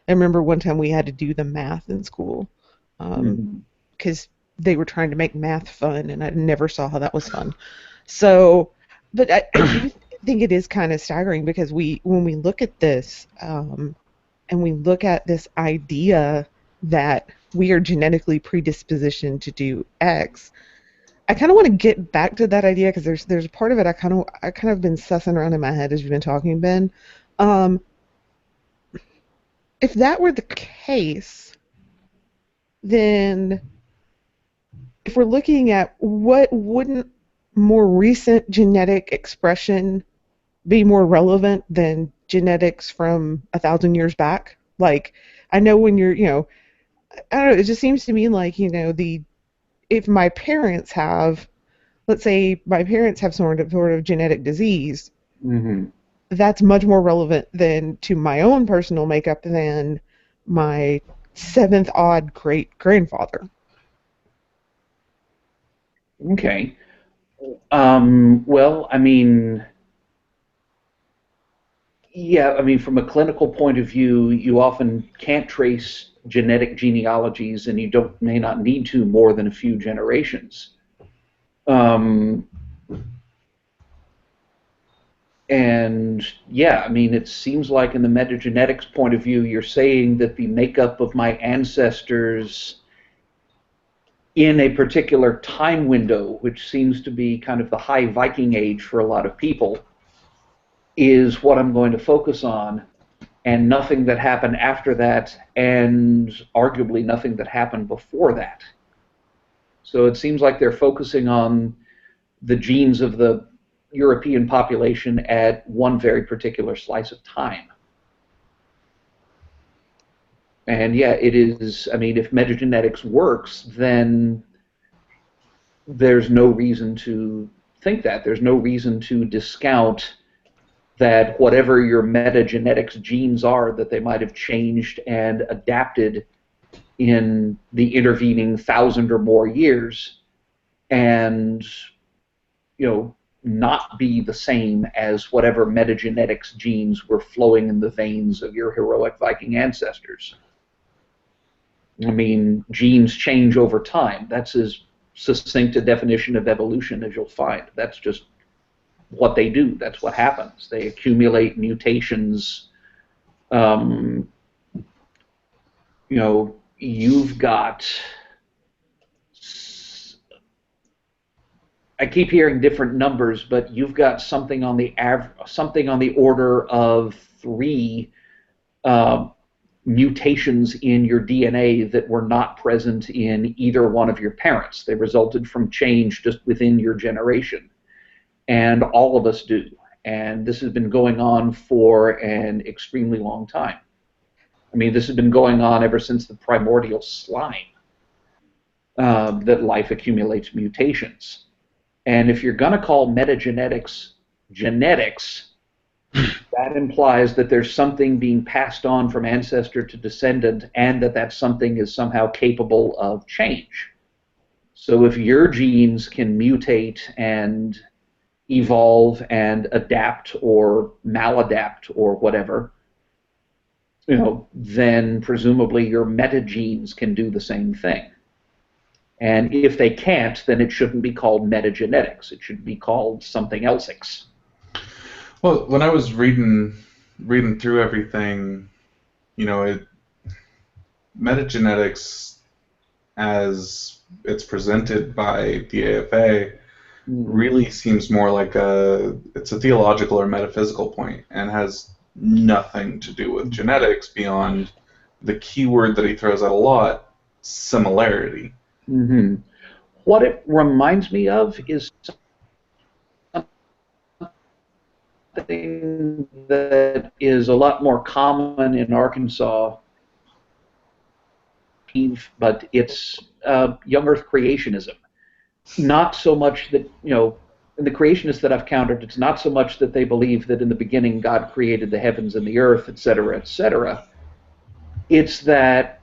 I remember one time we had to do the math in school because they were trying to make math fun, and I never saw how that was fun. So, but I do think it is kind of staggering because when we look at this and we look at this idea that we are genetically predispositioned to do X, I kind of want to get back to that idea because there's a part of it I kind of been sussing around in my head as you've been talking, Ben. Um, if that were the case, then if we're looking at what wouldn't more recent genetic expression be more relevant than genetics from 1,000 years back? Like, I know when I don't know, it just seems to me like, if my parents have, let's say my parents have sort of genetic disease, that's much more relevant than to my own personal makeup than my seventh odd great grandfather. Okay. Well, I mean, yeah, I mean, from a clinical point of view, you often can't trace genetic genealogies, and you may not need to more than a few generations. Um, and yeah, I mean, it seems like in the metagenetics point of view, you're saying that the makeup of my ancestors in a particular time window, which seems to be kind of the high Viking age for a lot of people, is what I'm going to focus on, and nothing that happened after that, and arguably nothing that happened before that. So it seems like they're focusing on the genes of the European population at one very particular slice of time. And yeah, it is, I mean, if metagenetics works, then there's no reason to think that. There's no reason to discount that whatever your metagenetics genes are, that they might have changed and adapted in the intervening 1,000 or more years, and not be the same as whatever metagenetics genes were flowing in the veins of your heroic Viking ancestors. I mean, genes change over time. That's as succinct a definition of evolution as you'll find. That's just what they do. That's what happens. They accumulate mutations. You've got, I keep hearing different numbers, but you've got something on the order of 3 mutations in your DNA that were not present in either one of your parents. They resulted from change just within your generation. And all of us do. And this has been going on for an extremely long time. I mean, this has been going on ever since the primordial slime, that life accumulates mutations. And if you're going to call metagenetics genetics, that implies that there's something being passed on from ancestor to descendant, and that something is somehow capable of change. So if your genes can mutate and evolve and adapt or maladapt or whatever, then presumably your metagenes can do the same thing. And if they can't, then it shouldn't be called metagenetics. It should be called something else. Well, when I was reading through everything, metagenetics, as it's presented by the AFA, really seems more like it's a theological or metaphysical point, and has nothing to do with genetics beyond the key word that he throws out a lot: similarity. What it reminds me of is something that is a lot more common in Arkansas, but it's young Earth creationism. Not so much that, in the creationists that I've countered, it's not so much that they believe that in the beginning God created the heavens and the earth, etc., etc. It's that,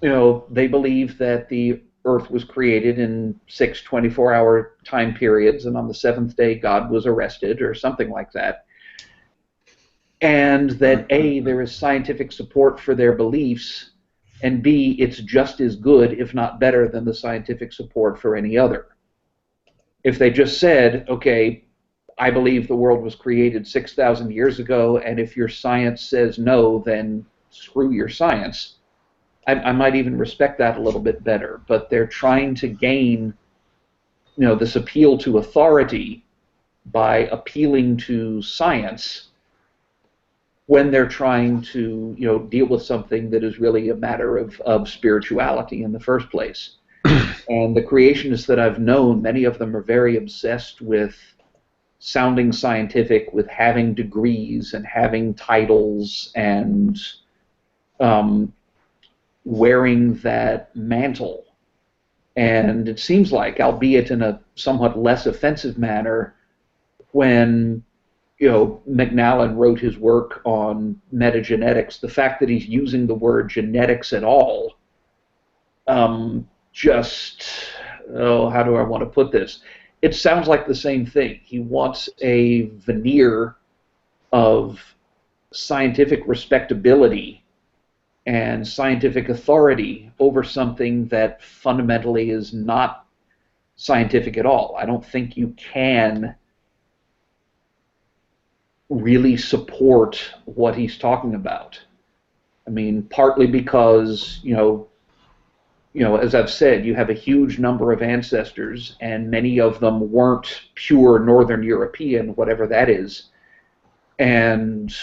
they believe that the earth was created in 6 24-hour time periods, and on the 7th day God was arrested, or something like that. and that A, there is scientific support for their beliefs, and B, it's just as good, if not better, than the scientific support for any other. If they just said, okay, I believe the world was created 6,000 years ago, and if your science says no, then screw your science, I might even respect that a little bit better. But they're trying to gain, this appeal to authority by appealing to science when they're trying to, deal with something that is really a matter of spirituality in the first place. And the creationists that I've known, many of them are very obsessed with sounding scientific, with having degrees and having titles and wearing that mantle. And it seems like, albeit in a somewhat less offensive manner, when McNallen wrote his work on metagenetics, the fact that he's using the word genetics at all, how do I want to put this? It sounds like the same thing. He wants a veneer of scientific respectability and scientific authority over something that fundamentally is not scientific at all. I don't think you can really support what he's talking about. I mean, partly because, as I've said, you have a huge number of ancestors, and many of them weren't pure Northern European, whatever that is. And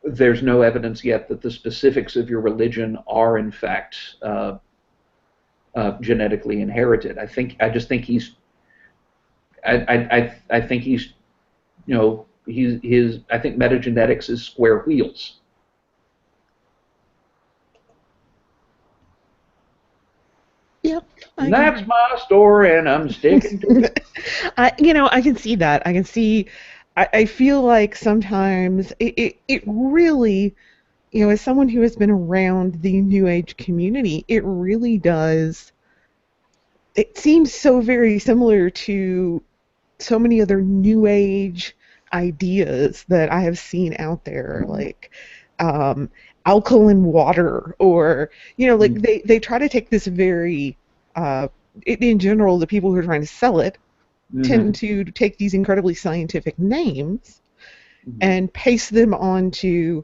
there's no evidence yet that the specifics of your religion are, in fact, genetically inherited. I think he's metagenetics is square wheels. Yep. That's my story, and I'm sticking to it. I can see that. I can see. I feel like sometimes it really, as someone who has been around the New Age community, it really does. It seems so very similar to so many other New Age ideas that I have seen out there, like alkaline water, or they try to take this very in general, the people who are trying to sell it tend to take these incredibly scientific names and paste them onto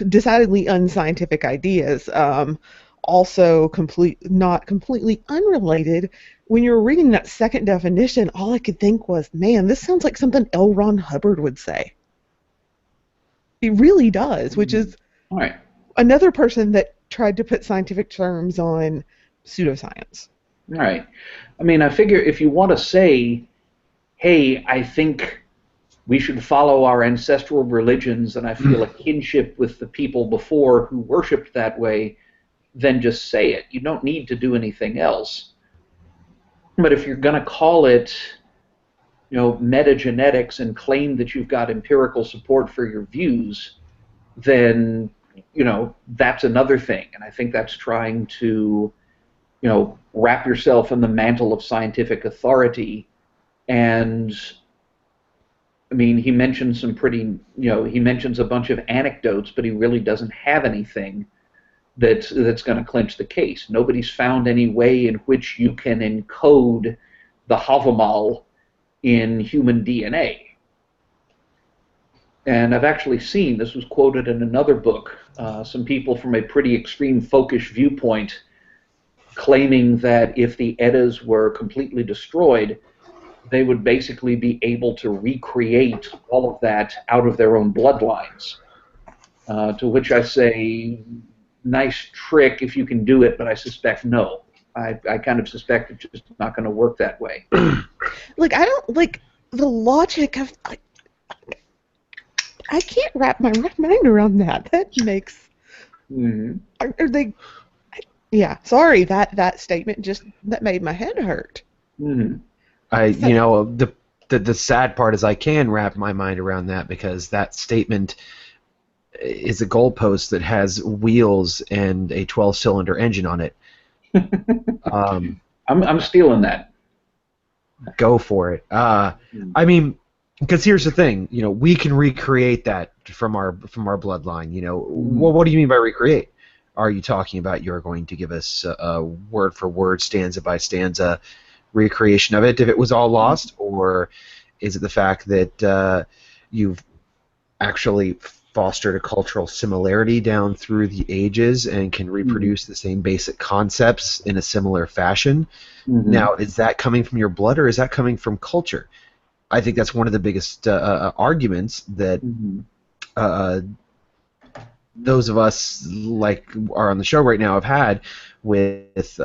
decidedly unscientific ideas. Also, not completely unrelated. When you were reading that second definition, all I could think was, man, this sounds like something L. Ron Hubbard would say. It really does, which is another person that tried to put scientific terms on pseudoscience. Right. I mean, I figure if you want to say, hey, I think we should follow our ancestral religions and I feel a kinship with the people before who worshipped that way, then just say it. You don't need to do anything else. But if you're going to call it, metagenetics and claim that you've got empirical support for your views, then, that's another thing. And I think that's trying to, wrap yourself in the mantle of scientific authority. And I mean, he mentions some pretty, he mentions a bunch of anecdotes, but he really doesn't have anything that's going to clinch the case. Nobody's found any way in which you can encode the Havamal in human DNA. And I've actually seen, this was quoted in another book, some people from a pretty extreme folkish viewpoint claiming that if the Eddas were completely destroyed, they would basically be able to recreate all of that out of their own bloodlines. To which I say, nice trick if you can do it, but I suspect no. I kind of suspect it's just not going to work that way. Like, I don't, like, the logic of, I can't wrap my mind around that. That makes, are they, yeah, sorry, that statement just, that made my head hurt. The sad part is I can wrap my mind around that, because that statement is a goalpost that has wheels and a 12-cylinder engine on it. I'm stealing that. Go for it. I mean, Because here's the thing, we can recreate that from our bloodline. Mhm. Well, what do you mean by recreate? Are you talking about you're going to give us a word for word, stanza by stanza recreation of it if it was all lost, or is it the fact that you've actually fostered a cultural similarity down through the ages and can reproduce the same basic concepts in a similar fashion? Mhm. Now, is that coming from your blood or is that coming from culture? I think that's one of the biggest arguments that Mhm. uh, those of us like are on the show right now have had with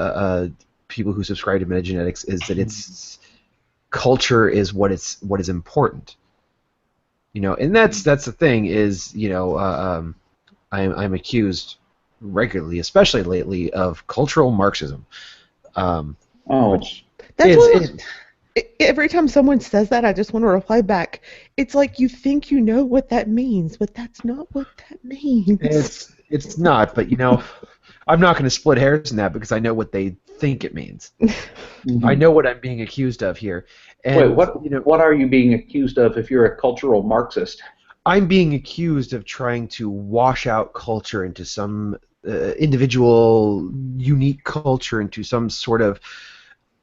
people who subscribe to metagenetics is that it's culture is what is important. And that's the thing is I'm accused regularly, especially lately, of cultural Marxism, Oh. which That's is what every time someone says that, I just want to reply back. It's like you think you know what that means, but that's not what that means. it's not. But I'm not going to split hairs in that because I know what they think it means. I Mhm. know what I'm being accused of here, Wait, and what are you being accused of if you're a cultural Marxist? I'm being accused of trying to wash out culture into some individual, unique culture, into some sort of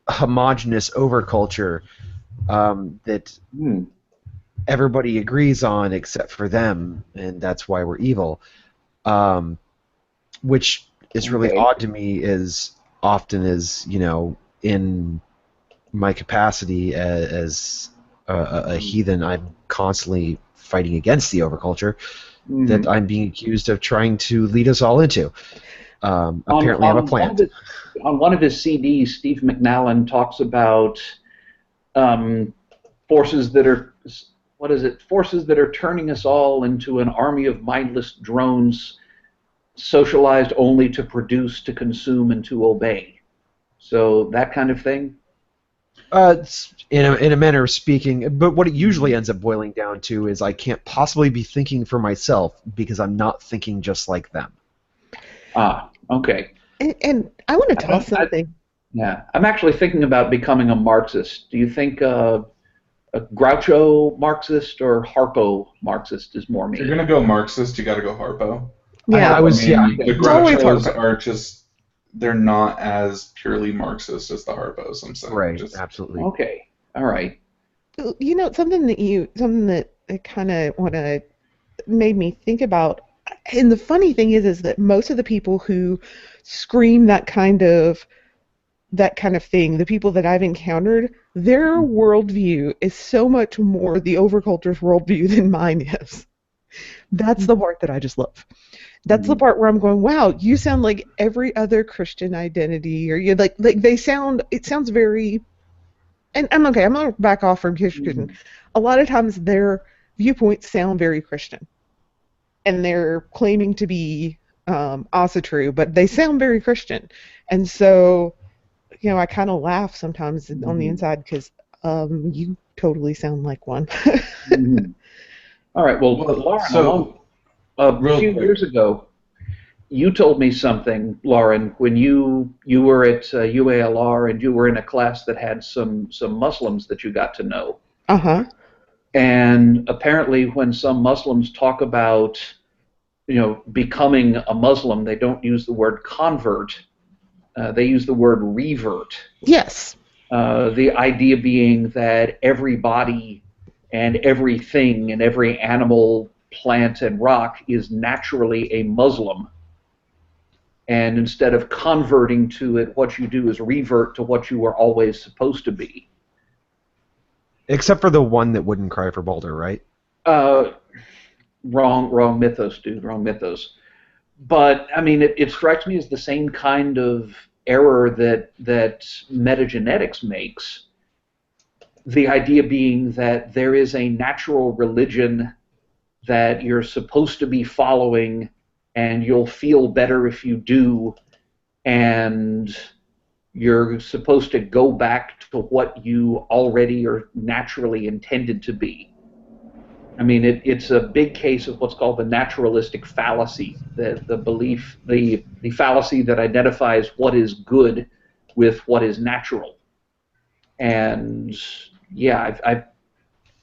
homogenous overculture that Hmm. everybody agrees on except for them, and that's why we're evil. Which is really Okay. odd to me, as often as in my capacity as a heathen, I'm constantly fighting against the overculture that Mhm. I'm being accused of trying to lead us all into. On Apparently, I'm a on one of plant. his on one of his CDs, Steve McNallen talks about um, forces that are what is it? Forces that are turning us all into an army of mindless drones, socialized only to produce, to consume, and to obey. So that kind of thing. In a manner of speaking, but what it usually ends up boiling down to is I can't possibly be thinking for myself because I'm not thinking just like them. Ah, okay. And I want to I toss don't. something. Yeah, I'm actually thinking about becoming a Marxist. Do you think a Groucho Marxist or Harpo Marxist is more If you're me? gonna go Marxist, you got to go Harpo. I Yeah, I was yeah. mean, the it's always hard. Grouchos are just, they're not as purely Marxist as the Harpos, I'm saying. Right, Just, absolutely. Okay, all right. Something that kind of want to made me think about. And the funny thing is that most of the people who scream that kind of thing, the people that I've encountered, their worldview is so much more the overculture's worldview than mine is. That's the part that I just love. That's the Mhm. part where I'm going, wow, you sound like every other Christian identity, or you like they sound. It sounds very. And I'm okay. I'm gonna back off from Christian. Mhm. A lot of times their viewpoints sound very Christian, and they're claiming to be also true, but they sound very Christian. And so, I kind of laugh sometimes on the Mhm. inside because you totally sound like one. Mhm. All right. Well, well, Lauren, so, a real few quick. years ago, you told me something, Lauren, when you were at UALR and you were in a class that had some Muslims that you got to know. Uh-huh. And apparently, when some Muslims talk about becoming a Muslim, they don't use the word convert. They use the word revert. Yes. The idea being that everybody and everything and every animal, plant, and rock is naturally a Muslim. And instead of converting to it, what you do is revert to what you were always supposed to be. Except for the one that wouldn't cry for Boulder, right? Uh, wrong mythos, dude. Wrong mythos. But I mean, it strikes me as the same kind of error that metagenetics makes. The idea being that there is a natural religion that you're supposed to be following, and you'll feel better if you do, and you're supposed to go back to what you already are naturally intended to be. I mean, it's a big case of what's called the naturalistic fallacy, the belief, the fallacy that identifies what is good with what is natural. And yeah,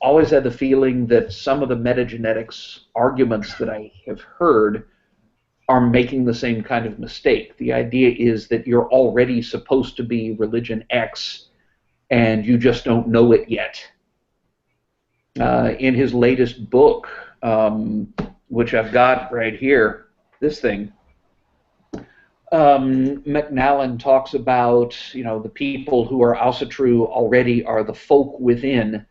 always had the feeling that some of the metagenetics arguments that I have heard are making the same kind of mistake. The idea is that you're already supposed to be religion X, and you just don't know it yet. In his latest book, which I've got right here, this thing, McNallen talks about, the people who are Asatru already are the folk within,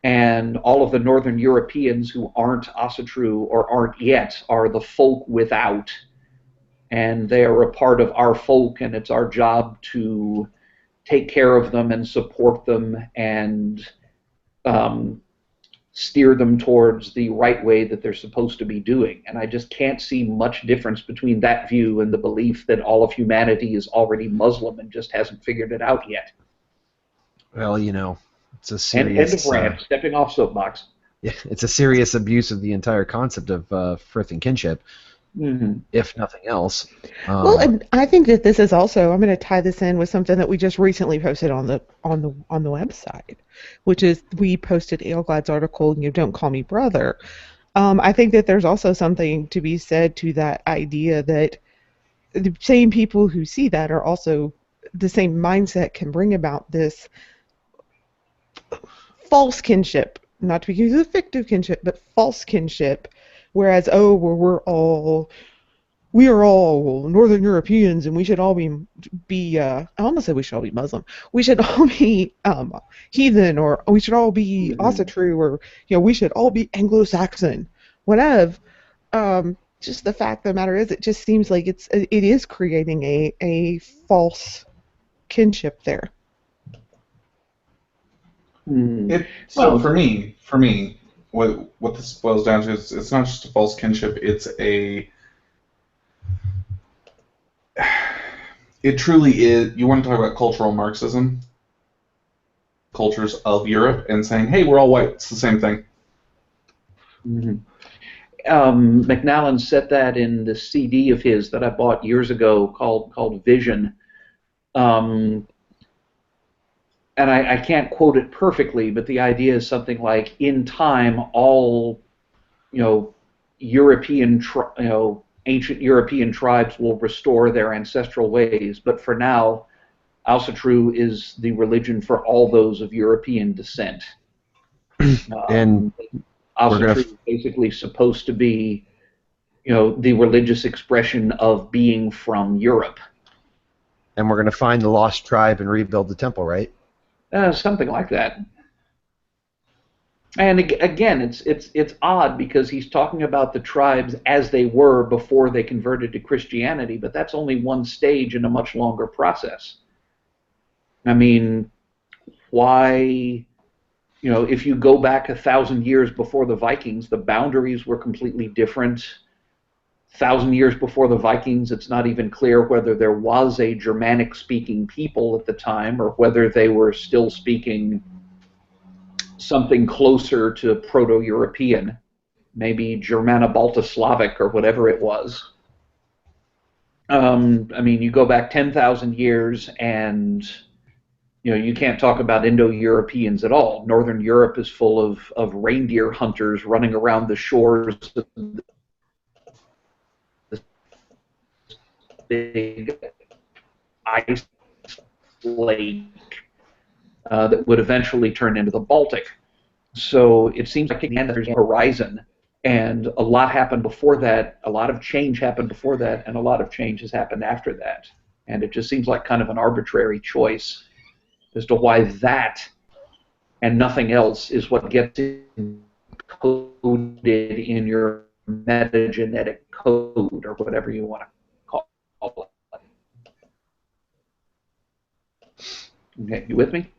and all of the Northern Europeans who aren't Asatru or aren't yet are the folk without, and they are a part of our folk, and it's our job to take care of them and support them and steer them towards the right way that they're supposed to be doing. And I just can't see much difference between that view and the belief that all of humanity is already Muslim and just hasn't figured it out yet. Well, it's a serious... End of rant, stepping off soapbox. Yeah, it's a serious abuse of the entire concept of frith and kinship, if nothing else. Well, and I think that this is also, I'm going to tie this in with something that we just recently posted on the website, which is we posted Ailglad's article, Don't Call Me Brother. I think that there's also something to be said to that idea that the same people who see that are also the same mindset can bring about this false kinship, not to be confused with fictive kinship, but false kinship. Whereas, we are all Northern Europeans, and we should all be I almost said we should all be Muslim. We should all be Heathen, or we should all be Asatru, or we should all be Anglo-Saxon. Whatever. Just the fact of the matter is, it just seems like it is creating a false kinship there. For me, what this boils down to is it's not just a false kinship, it truly is. You want to talk about cultural Marxism, cultures of Europe, and saying, hey, we're all white, it's the same thing. McNallen said that in the CD of his that I bought years ago called Vision. And I can't quote it perfectly, but the idea is something like, in time, all, ancient European tribes will restore their ancestral ways, but for now, Asatru is the religion for all those of European descent. And Asatru is basically supposed to be, the religious expression of being from Europe. And we're going to find the lost tribe and rebuild the temple, right? Something like that. And again, it's odd because he's talking about the tribes as they were before they converted to Christianity, but that's only one stage in a much longer process. I mean, why, if you go back 1,000 years before the Vikings, the boundaries were completely different. 1,000 years before the Vikings, it's not even clear whether there was a Germanic-speaking people at the time or whether they were still speaking something closer to Proto-European, maybe Germano-Balto-Slavic or whatever it was. I mean, you go back 10,000 years and you can't talk about Indo-Europeans at all. Northern Europe is full of reindeer hunters running around the shores of big ice lake that would eventually turn into the Baltic. So it seems like again there's a horizon, and a lot happened before that, a lot of change happened before that, and a lot of change has happened after that. And it just seems like kind of an arbitrary choice as to why that and nothing else is what gets encoded in your metagenetic code, or whatever you want to call it. Okay, you with me?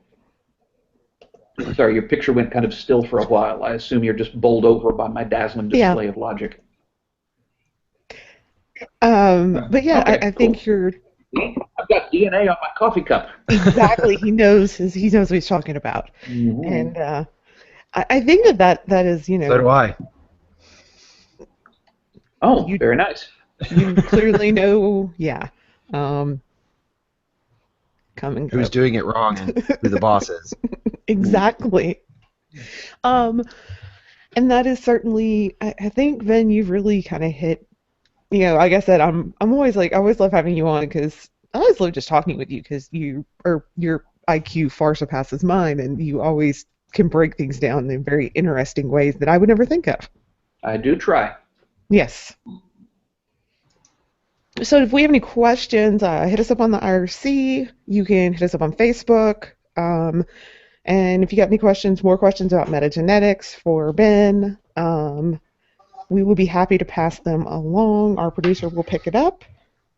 Sorry, your picture went kind of still for a while. I assume you're just bowled over by my dazzling display of logic. But yeah, Okay, I think you're... I've got DNA on my coffee cup. Exactly. He knows what he's talking about. Mm-hmm. And I think that is, So do I. Oh, very nice. You clearly know, yeah. Come and go. Who's doing it wrong and who the boss is. Exactly. Um, and that is certainly, I think, Ben, you've really kind of hit. Like I said, I'm always like, I always love having you on because I always love just talking with you because your IQ far surpasses mine, and you always can break things down in very interesting ways that I would never think of. I do try. Yes. So if we have any questions, hit us up on the IRC. You can hit us up on Facebook. And if you got any questions, more questions about metagenetics for Ben, we will be happy to pass them along. Our producer will pick it up.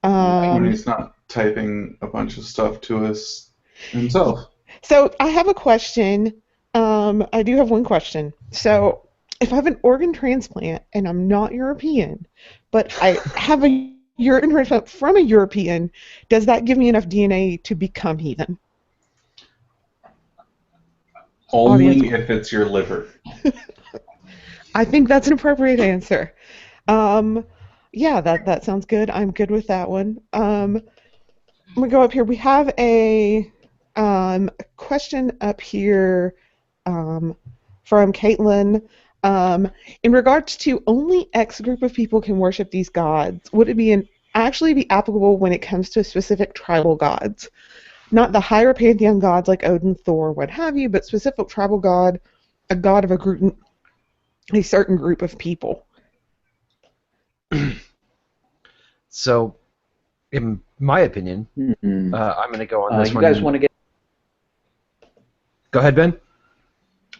When he's not typing a bunch of stuff to us himself. So I have a question. I do have one question. So if I have an organ transplant and I'm not European, but I have a urine transplant from a European, does that give me enough DNA to become heathen? Only Audience. if it's your liver. I think that's an appropriate answer. Yeah, that sounds good. I'm good with that one. I'm gonna go up here. We have a question up here from Caitlin. In regards to only X group of people can worship these gods, would it actually be applicable when it comes to specific tribal gods? Not the higher pantheon gods like Odin, Thor, what have you, but specific tribal god, a god of a certain group of people. So, in my opinion, Mm-hmm. I'm going to go on this You one. guys want to get? Go ahead, Ben.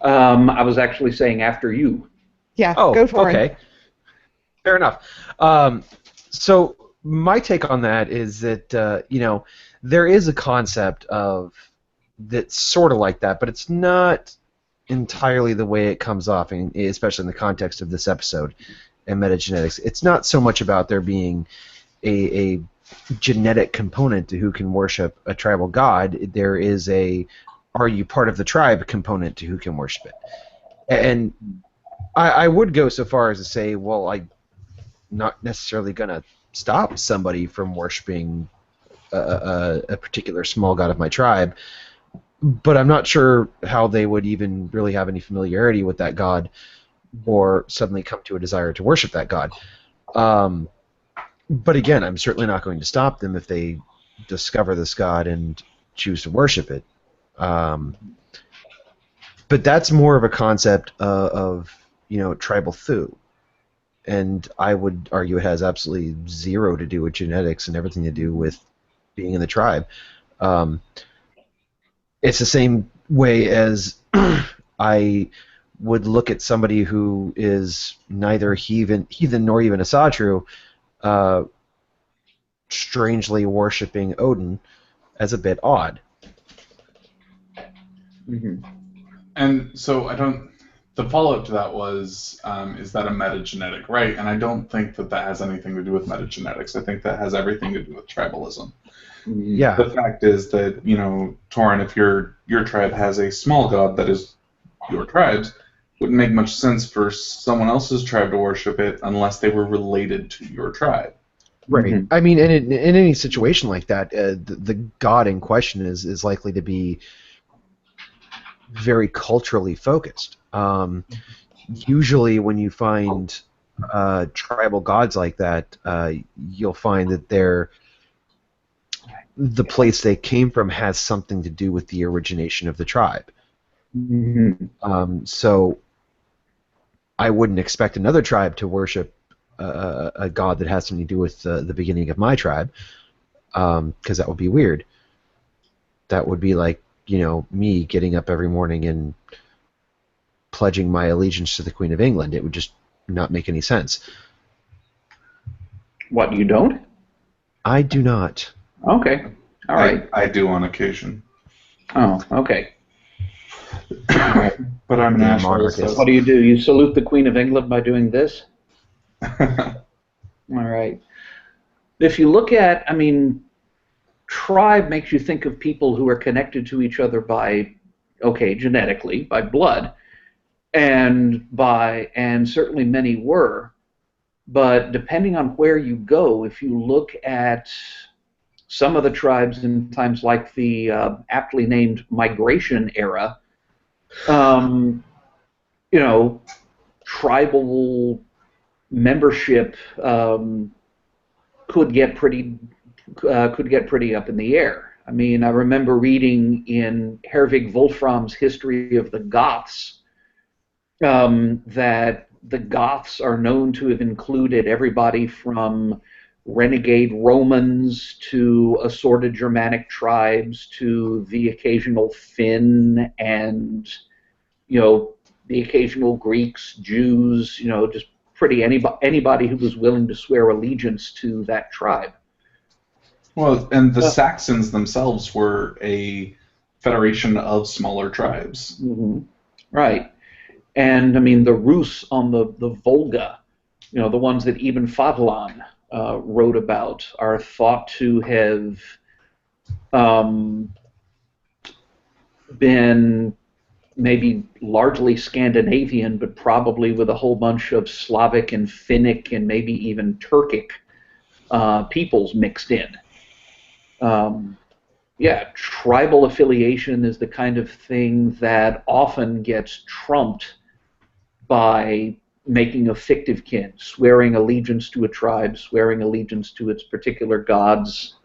I was actually saying after you. Yeah, Oh, go for okay. it. Fair enough. So my take on that is that there is a concept of that's sort of like that, but it's not entirely the way it comes off, and especially in the context of this episode and metagenetics. It's not so much about there being a genetic component to who can worship a tribal god. There is a are you part of the tribe component to who can worship it. And I would go so far as to say, well, I'm not necessarily going to stop somebody from worshiping a particular small god of my tribe, but I'm not sure how they would even really have any familiarity with that god or suddenly come to a desire to worship that god. But again, I'm certainly not going to stop them if they discover this god and choose to worship it. But that's more of a concept of tribal thu. And I would argue it has absolutely zero to do with genetics and everything to do with being in the tribe. It's the same way as I would look at somebody who is neither heathen nor even a Satru, strangely worshiping Odin as a bit odd. Mm-hmm. And so the follow-up to that was, is that a metagenetic, right? And I don't think that has anything to do with metagenetics. I think that has everything to do with tribalism. Yeah. The fact is that, Thorin, if your tribe has a small god that is your tribe's, wouldn't make much sense for someone else's tribe to worship it unless they were related to your tribe. Right. Mm-hmm. I mean, in any situation like that, the god in question is likely to be very culturally focused. Usually when you find tribal gods like that, you'll find that the place they came from has something to do with the origination of the tribe. Mm-hmm. So I wouldn't expect another tribe to worship a god that has something to do with the beginning of my tribe, because that would be weird. That would be like, me getting up every morning and pledging my allegiance to the Queen of England. It would just not make any sense. What, you don't? I do not. Okay. All right. I do on occasion. Oh, okay. But I'm The nationalist. monarchist. What do? You salute the Queen of England by doing this? All right. If you look at, tribe makes you think of people who are connected to each other by, genetically, by blood, and certainly many were, but depending on where you go, if you look at some of the tribes in times like the aptly named migration era, you know, tribal membership could get pretty up in the air. I mean, I remember reading in Herwig Wolfram's History of the Goths that the Goths are known to have included everybody from renegade Romans to assorted Germanic tribes to the occasional Finn and, the occasional Greeks, Jews, just pretty anybody who was willing to swear allegiance to that tribe. Well, and the Saxons themselves were a federation of smaller tribes. Mm-hmm. Right. And, I mean, the Rus on the Volga, the ones that Ibn Fadlan wrote about, are thought to have been maybe largely Scandinavian, but probably with a whole bunch of Slavic and Finnic and maybe even Turkic peoples mixed in. Tribal affiliation is the kind of thing that often gets trumped by making a fictive kin, swearing allegiance to a tribe, swearing allegiance to its particular gods.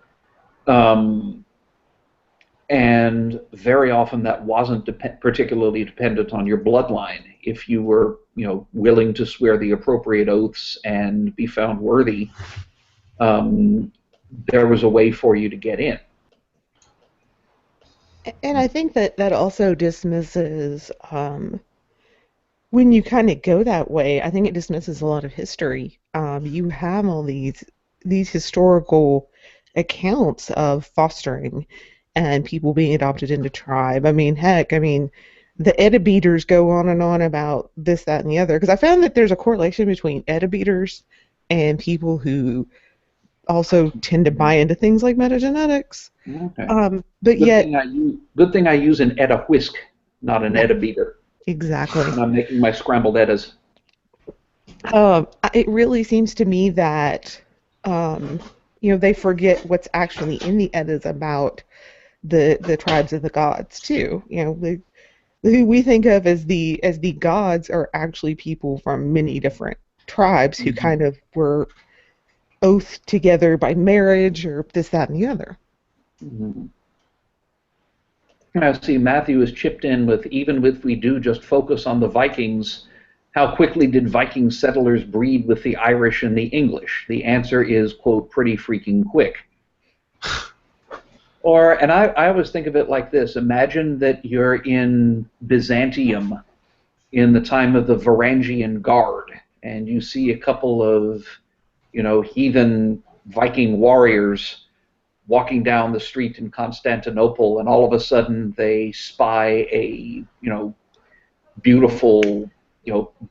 And very often that wasn't particularly dependent on your bloodline. If you were, willing to swear the appropriate oaths and be found worthy, there was a way for you to get in. And I think that also dismisses, when you kind of go that way, I think it dismisses a lot of history. You have all these historical accounts of fostering and people being adopted into tribe. I mean, heck, the Edda beaters go on and on about this, that, and the other. Because I found that there's a correlation between Edda beaters and people who also tend to buy into things like metagenetics. Okay. But good thing I use an Edda whisk, not an Edda beater. Exactly. And I'm making my scrambled Eddas. It really seems to me that they forget what's actually in the Eddas about the tribes of the gods too. Who we think of as the gods are actually people from many different tribes who kind of were oathed together by marriage or this, that, and the other. Mm-hmm. I see Matthew has chipped in with, even if we do just focus on the Vikings, how quickly did Viking settlers breed with the Irish and the English? The answer is, quote, pretty freaking quick. And I always think of it like this. Imagine that you're in Byzantium in the time of the Varangian Guard, and you see a couple of, heathen Viking warriors walking down the street in Constantinople, and all of a sudden they spy a, beautiful,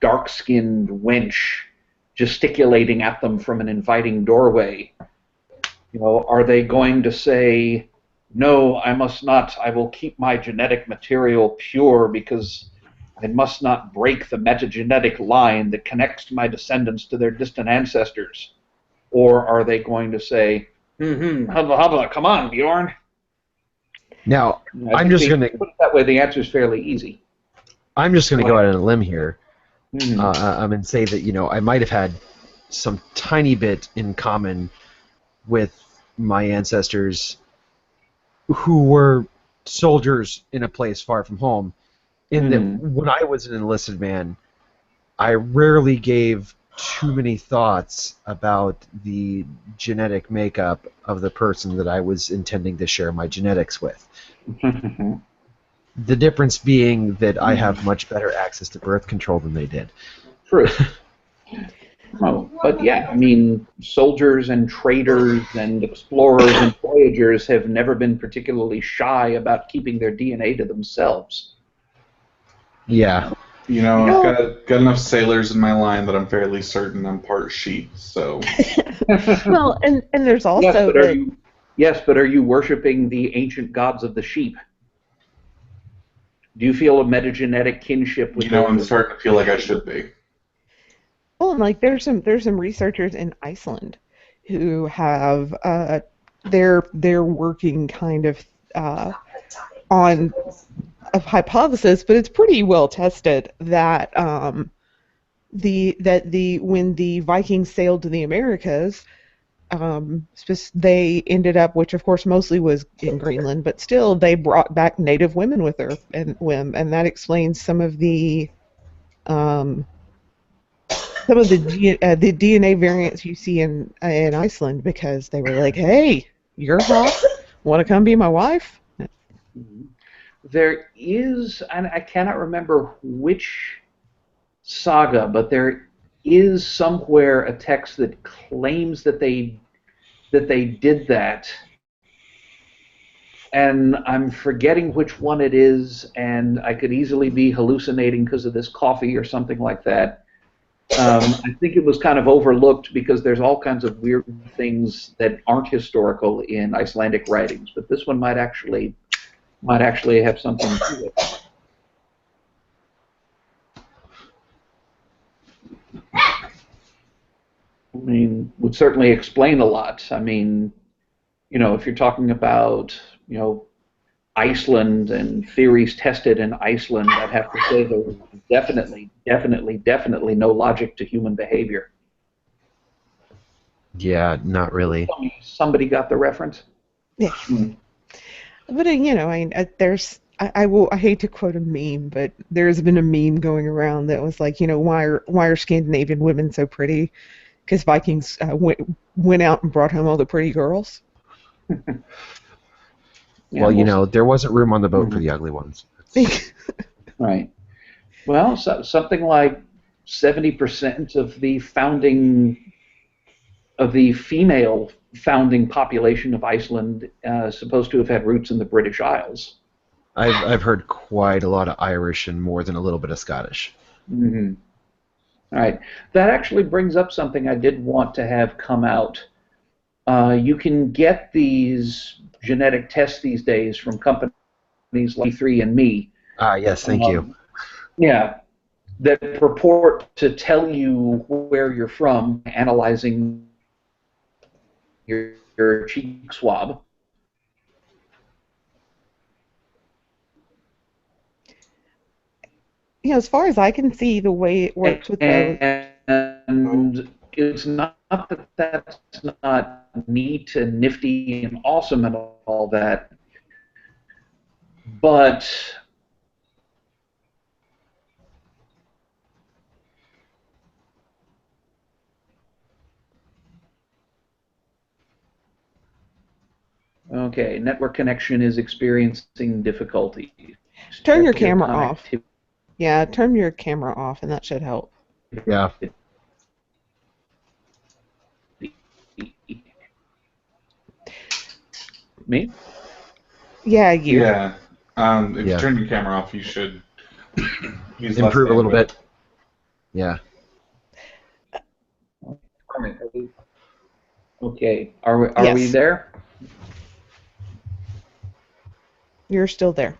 dark-skinned wench gesticulating at them from an inviting doorway. Are they going to say, no, I must not, I will keep my genetic material pure because I must not break the metagenetic line that connects my descendants to their distant ancestors? Or are they going to say, hubba hubba, come on, Bjorn? Now, I'm just going to put it that way. The answer is fairly easy. I'm just going to go out on a limb here. And say that I might have had some tiny bit in common with my ancestors who were soldiers in a place far from home. In that, when I was an enlisted man, I rarely gave too many thoughts about the genetic makeup of the person that I was intending to share my genetics with. The difference being that I have much better access to birth control than they did. True. But yeah, soldiers and traders and explorers and voyagers have never been particularly shy about keeping their DNA to themselves. Yeah. I've got enough sailors in my line that I'm fairly certain I'm part sheep, so... Well, and there's also... But are you worshiping the ancient gods of the sheep? Do you feel a metagenetic kinship with I'm starting to feel like I should be. Well, there's some researchers in Iceland who have they're working kind of on hypothesis, but it's pretty well tested that when the Vikings sailed to the Americas, they ended up, which of course mostly was in Greenland, but still they brought back native women with her, and that explains um, some of the DNA variants you see in Iceland, because they were like, hey, you're hot, want to come be my wife? There is, and I cannot remember which saga, but there is somewhere a text that claims that they did that, and I'm forgetting which one it is, and I could easily be hallucinating because of this coffee or something like that. I think it was kind of overlooked because there's all kinds of weird things that aren't historical in Icelandic writings, but this one might actually have something to it. I mean, would certainly explain a lot. I mean, if you're talking about, Iceland and theories tested in Iceland, I'd have to say there's definitely no logic to human behavior. Yeah, not really. Somebody got the reference? Yeah. But I hate to quote a meme, but there's been a meme going around that was like, why are Scandinavian women so pretty? Because Vikings went out and brought home all the pretty girls. Well, there wasn't room on the boat for the ugly ones. Right. Well, something like 70% of the female founding population of Iceland supposed to have had roots in the British Isles. I've heard quite a lot of Irish and more than a little bit of Scottish. Mm-hmm. All right. That actually brings up something I did want to have come out. You can get these genetic tests these days from companies like 3andMe. Yes, thank you. Yeah, that purport to tell you where you're from, analyzing your cheek swab. As far as I can see, the way it works with those. And it's not that that's not neat and nifty and awesome and all that, but okay, network connection is experiencing difficulties. Turn your camera off. Yeah, turn your camera off, and that should help. Yeah. Me? Yeah, you. Yeah. If you turn your camera off, you should use improve a little bit. Yeah. Okay. Are we there? You're still there.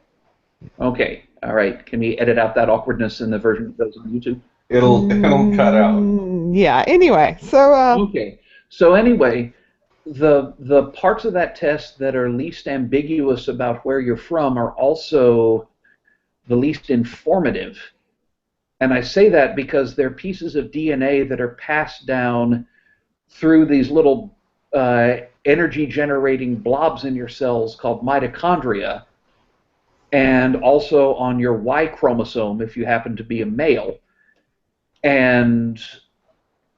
Okay. All right. Can we edit out that awkwardness in the version that goes on YouTube? It'll cut out. Yeah. Anyway, so. Okay. So anyway, the parts of that test that are least ambiguous about where you're from are also the least informative. And I say that because they're pieces of DNA that are passed down through these little energy-generating blobs in your cells called mitochondria, and also on your Y chromosome if you happen to be a male. And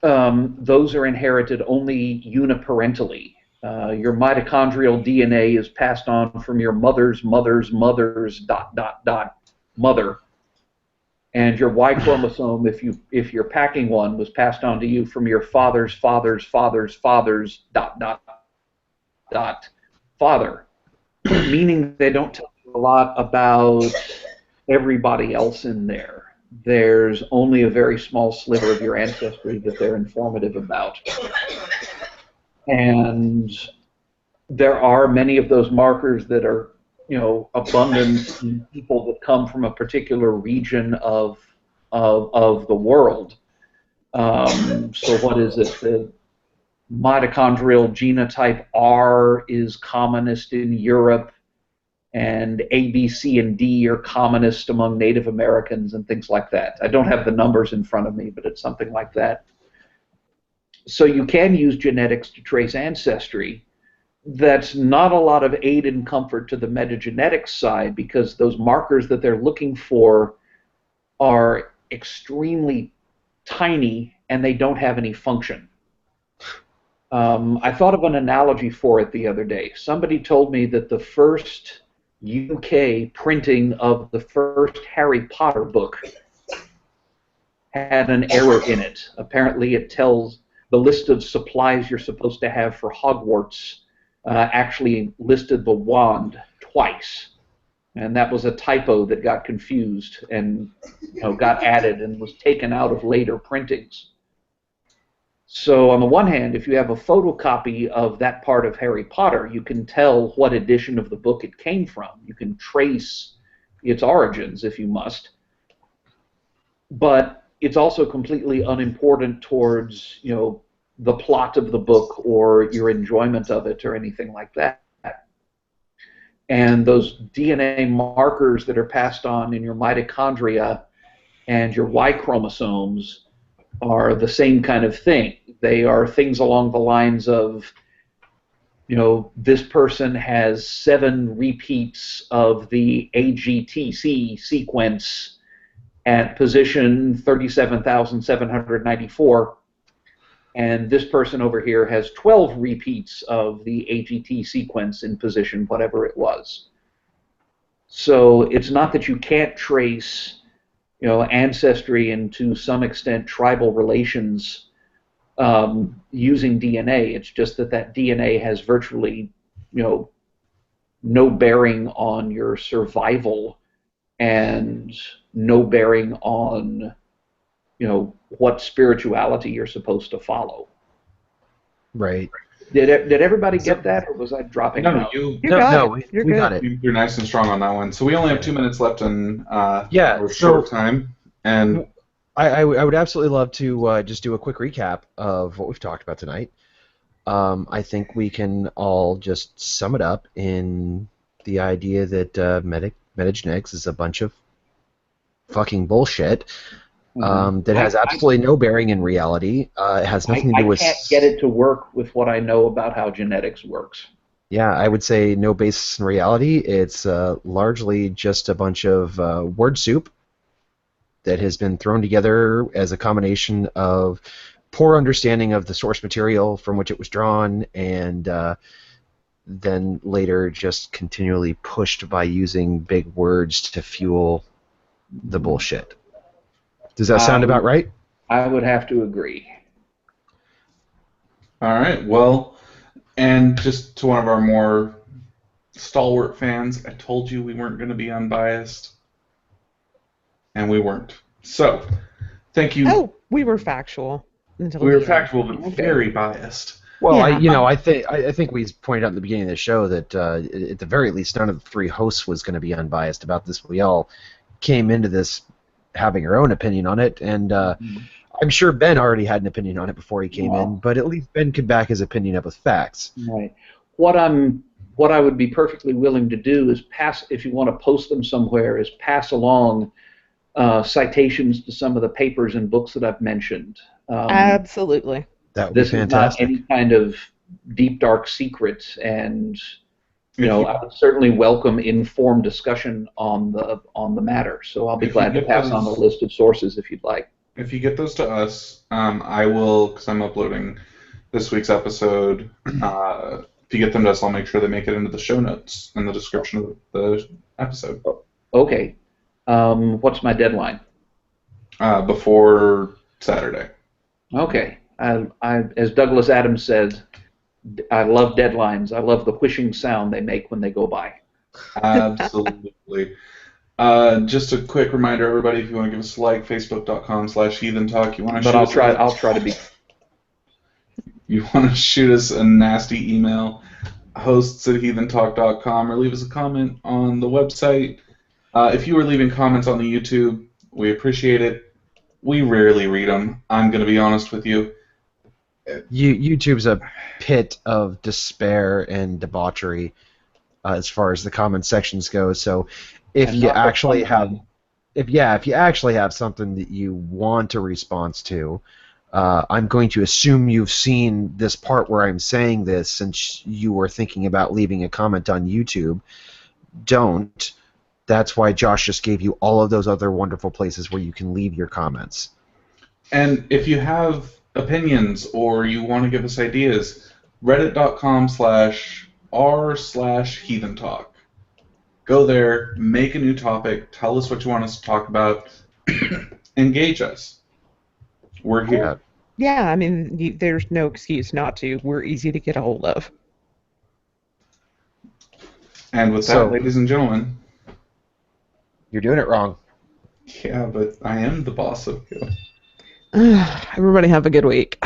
those are inherited only uniparentally. Your mitochondrial DNA is passed on from your mother's mother's mother's ... mother. And your Y chromosome, if you're packing one, was passed on to you from your father's father's father's father's ... father. Meaning they don't tell you a lot about everybody else in there. There's only a very small sliver of your ancestry that they're informative about. And there are many of those markers that are, abundant in people that come from a particular region of the world. So what is it? The mitochondrial genotype R is commonest in Europe. and A, B, C, and D are commonest among Native Americans and things like that. I don't have the numbers in front of me, but it's something like that. So you can use genetics to trace ancestry. That's not a lot of aid and comfort to the metagenetics side, because those markers that they're looking for are extremely tiny and they don't have any function. I thought of an analogy for it the other day. Somebody told me that the first UK printing of the first Harry Potter book had an error in it. Apparently it tells the list of supplies you're supposed to have for Hogwarts actually listed the wand twice. And that was a typo that got confused and got added and was taken out of later printings. So on the one hand, if you have a photocopy of that part of Harry Potter, you can tell what edition of the book it came from. You can trace its origins if you must. But it's also completely unimportant towards, the plot of the book or your enjoyment of it or anything like that. And those DNA markers that are passed on in your mitochondria and your Y chromosomes are the same kind of thing. They are things along the lines of, this person has 7 repeats of the AGTC sequence at position 37,794, and this person over here has 12 repeats of the AGT sequence in position whatever it was. So it's not that you can't trace ancestry and to some extent tribal relations using DNA. It's just that DNA has virtually, no bearing on your survival and no bearing on, what spirituality you're supposed to follow. Right. Did everybody get that, or was I dropping out? We got it. You're nice and strong on that one. So we only have 2 minutes left in our so short time. And I would absolutely love to just do a quick recap of what we've talked about tonight. I think we can all just sum it up in the idea that metagenetics is a bunch of fucking bullshit that has absolutely no bearing in reality. It has nothing to do with... I can't get it to work with what I know about how genetics works. Yeah, I would say no basis in reality. It's largely just a bunch of word soup that has been thrown together as a combination of poor understanding of the source material from which it was drawn, and then later just continually pushed by using big words to fuel the bullshit. Does that sound about right? I would have to agree. all right, well, and just to one of our more stalwart fans, I told you we weren't going to be unbiased, and we weren't. So, thank you. Oh, we were factual. We were factual, but very biased. Well, Yeah. I think we pointed out at the beginning of the show that at the very least none of the 3 hosts was going to be unbiased about this. We all came into this having our own opinion on it, and I'm sure Ben already had an opinion on it before he came in, but at least Ben could back his opinion up with facts. Right. What I would be perfectly willing to do is pass, if you want to post them somewhere, is pass along citations to some of the papers and books that I've mentioned. Absolutely. That would be fantastic. This is not any kind of deep, dark secret, and I would certainly welcome informed discussion on the matter. So I'll be glad to pass on the list of sources if you'd like. If you get those to us, I will, because I'm uploading this week's episode. If you get them to us, I'll make sure they make it into the show notes in the description of the episode. Okay. What's my deadline? Before Saturday. Okay. As Douglas Adams said, I love deadlines. I love the whooshing sound they make when they go by. Absolutely. Just a quick reminder, everybody, if you want to give us a like, facebook.com/heathentalk. I'll try to be. You want to shoot us a nasty email, hosts@heathentalk.com, or leave us a comment on the website. If you are leaving comments on the YouTube, we appreciate it. We rarely read them. I'm going to be honest with you. YouTube's a pit of despair and debauchery. as far as the comment sections go. So if And you not the actually fun have if you actually have something that you want a response to, I'm going to assume you've seen this part where I'm saying this since you were thinking about leaving a comment on YouTube. Don't. That's why Josh just gave you all of those other wonderful places where you can leave your comments. And if you have opinions or you want to give us ideas, reddit.com/r/heathen talk. Go there, make a new topic, tell us what you want us to talk about, engage us. We're here. Yeah, I mean, there's no excuse not to. We're easy to get a hold of. And with So- that, ladies and gentlemen, You're doing it wrong. yeah, but I am the boss of you. Everybody have a good week.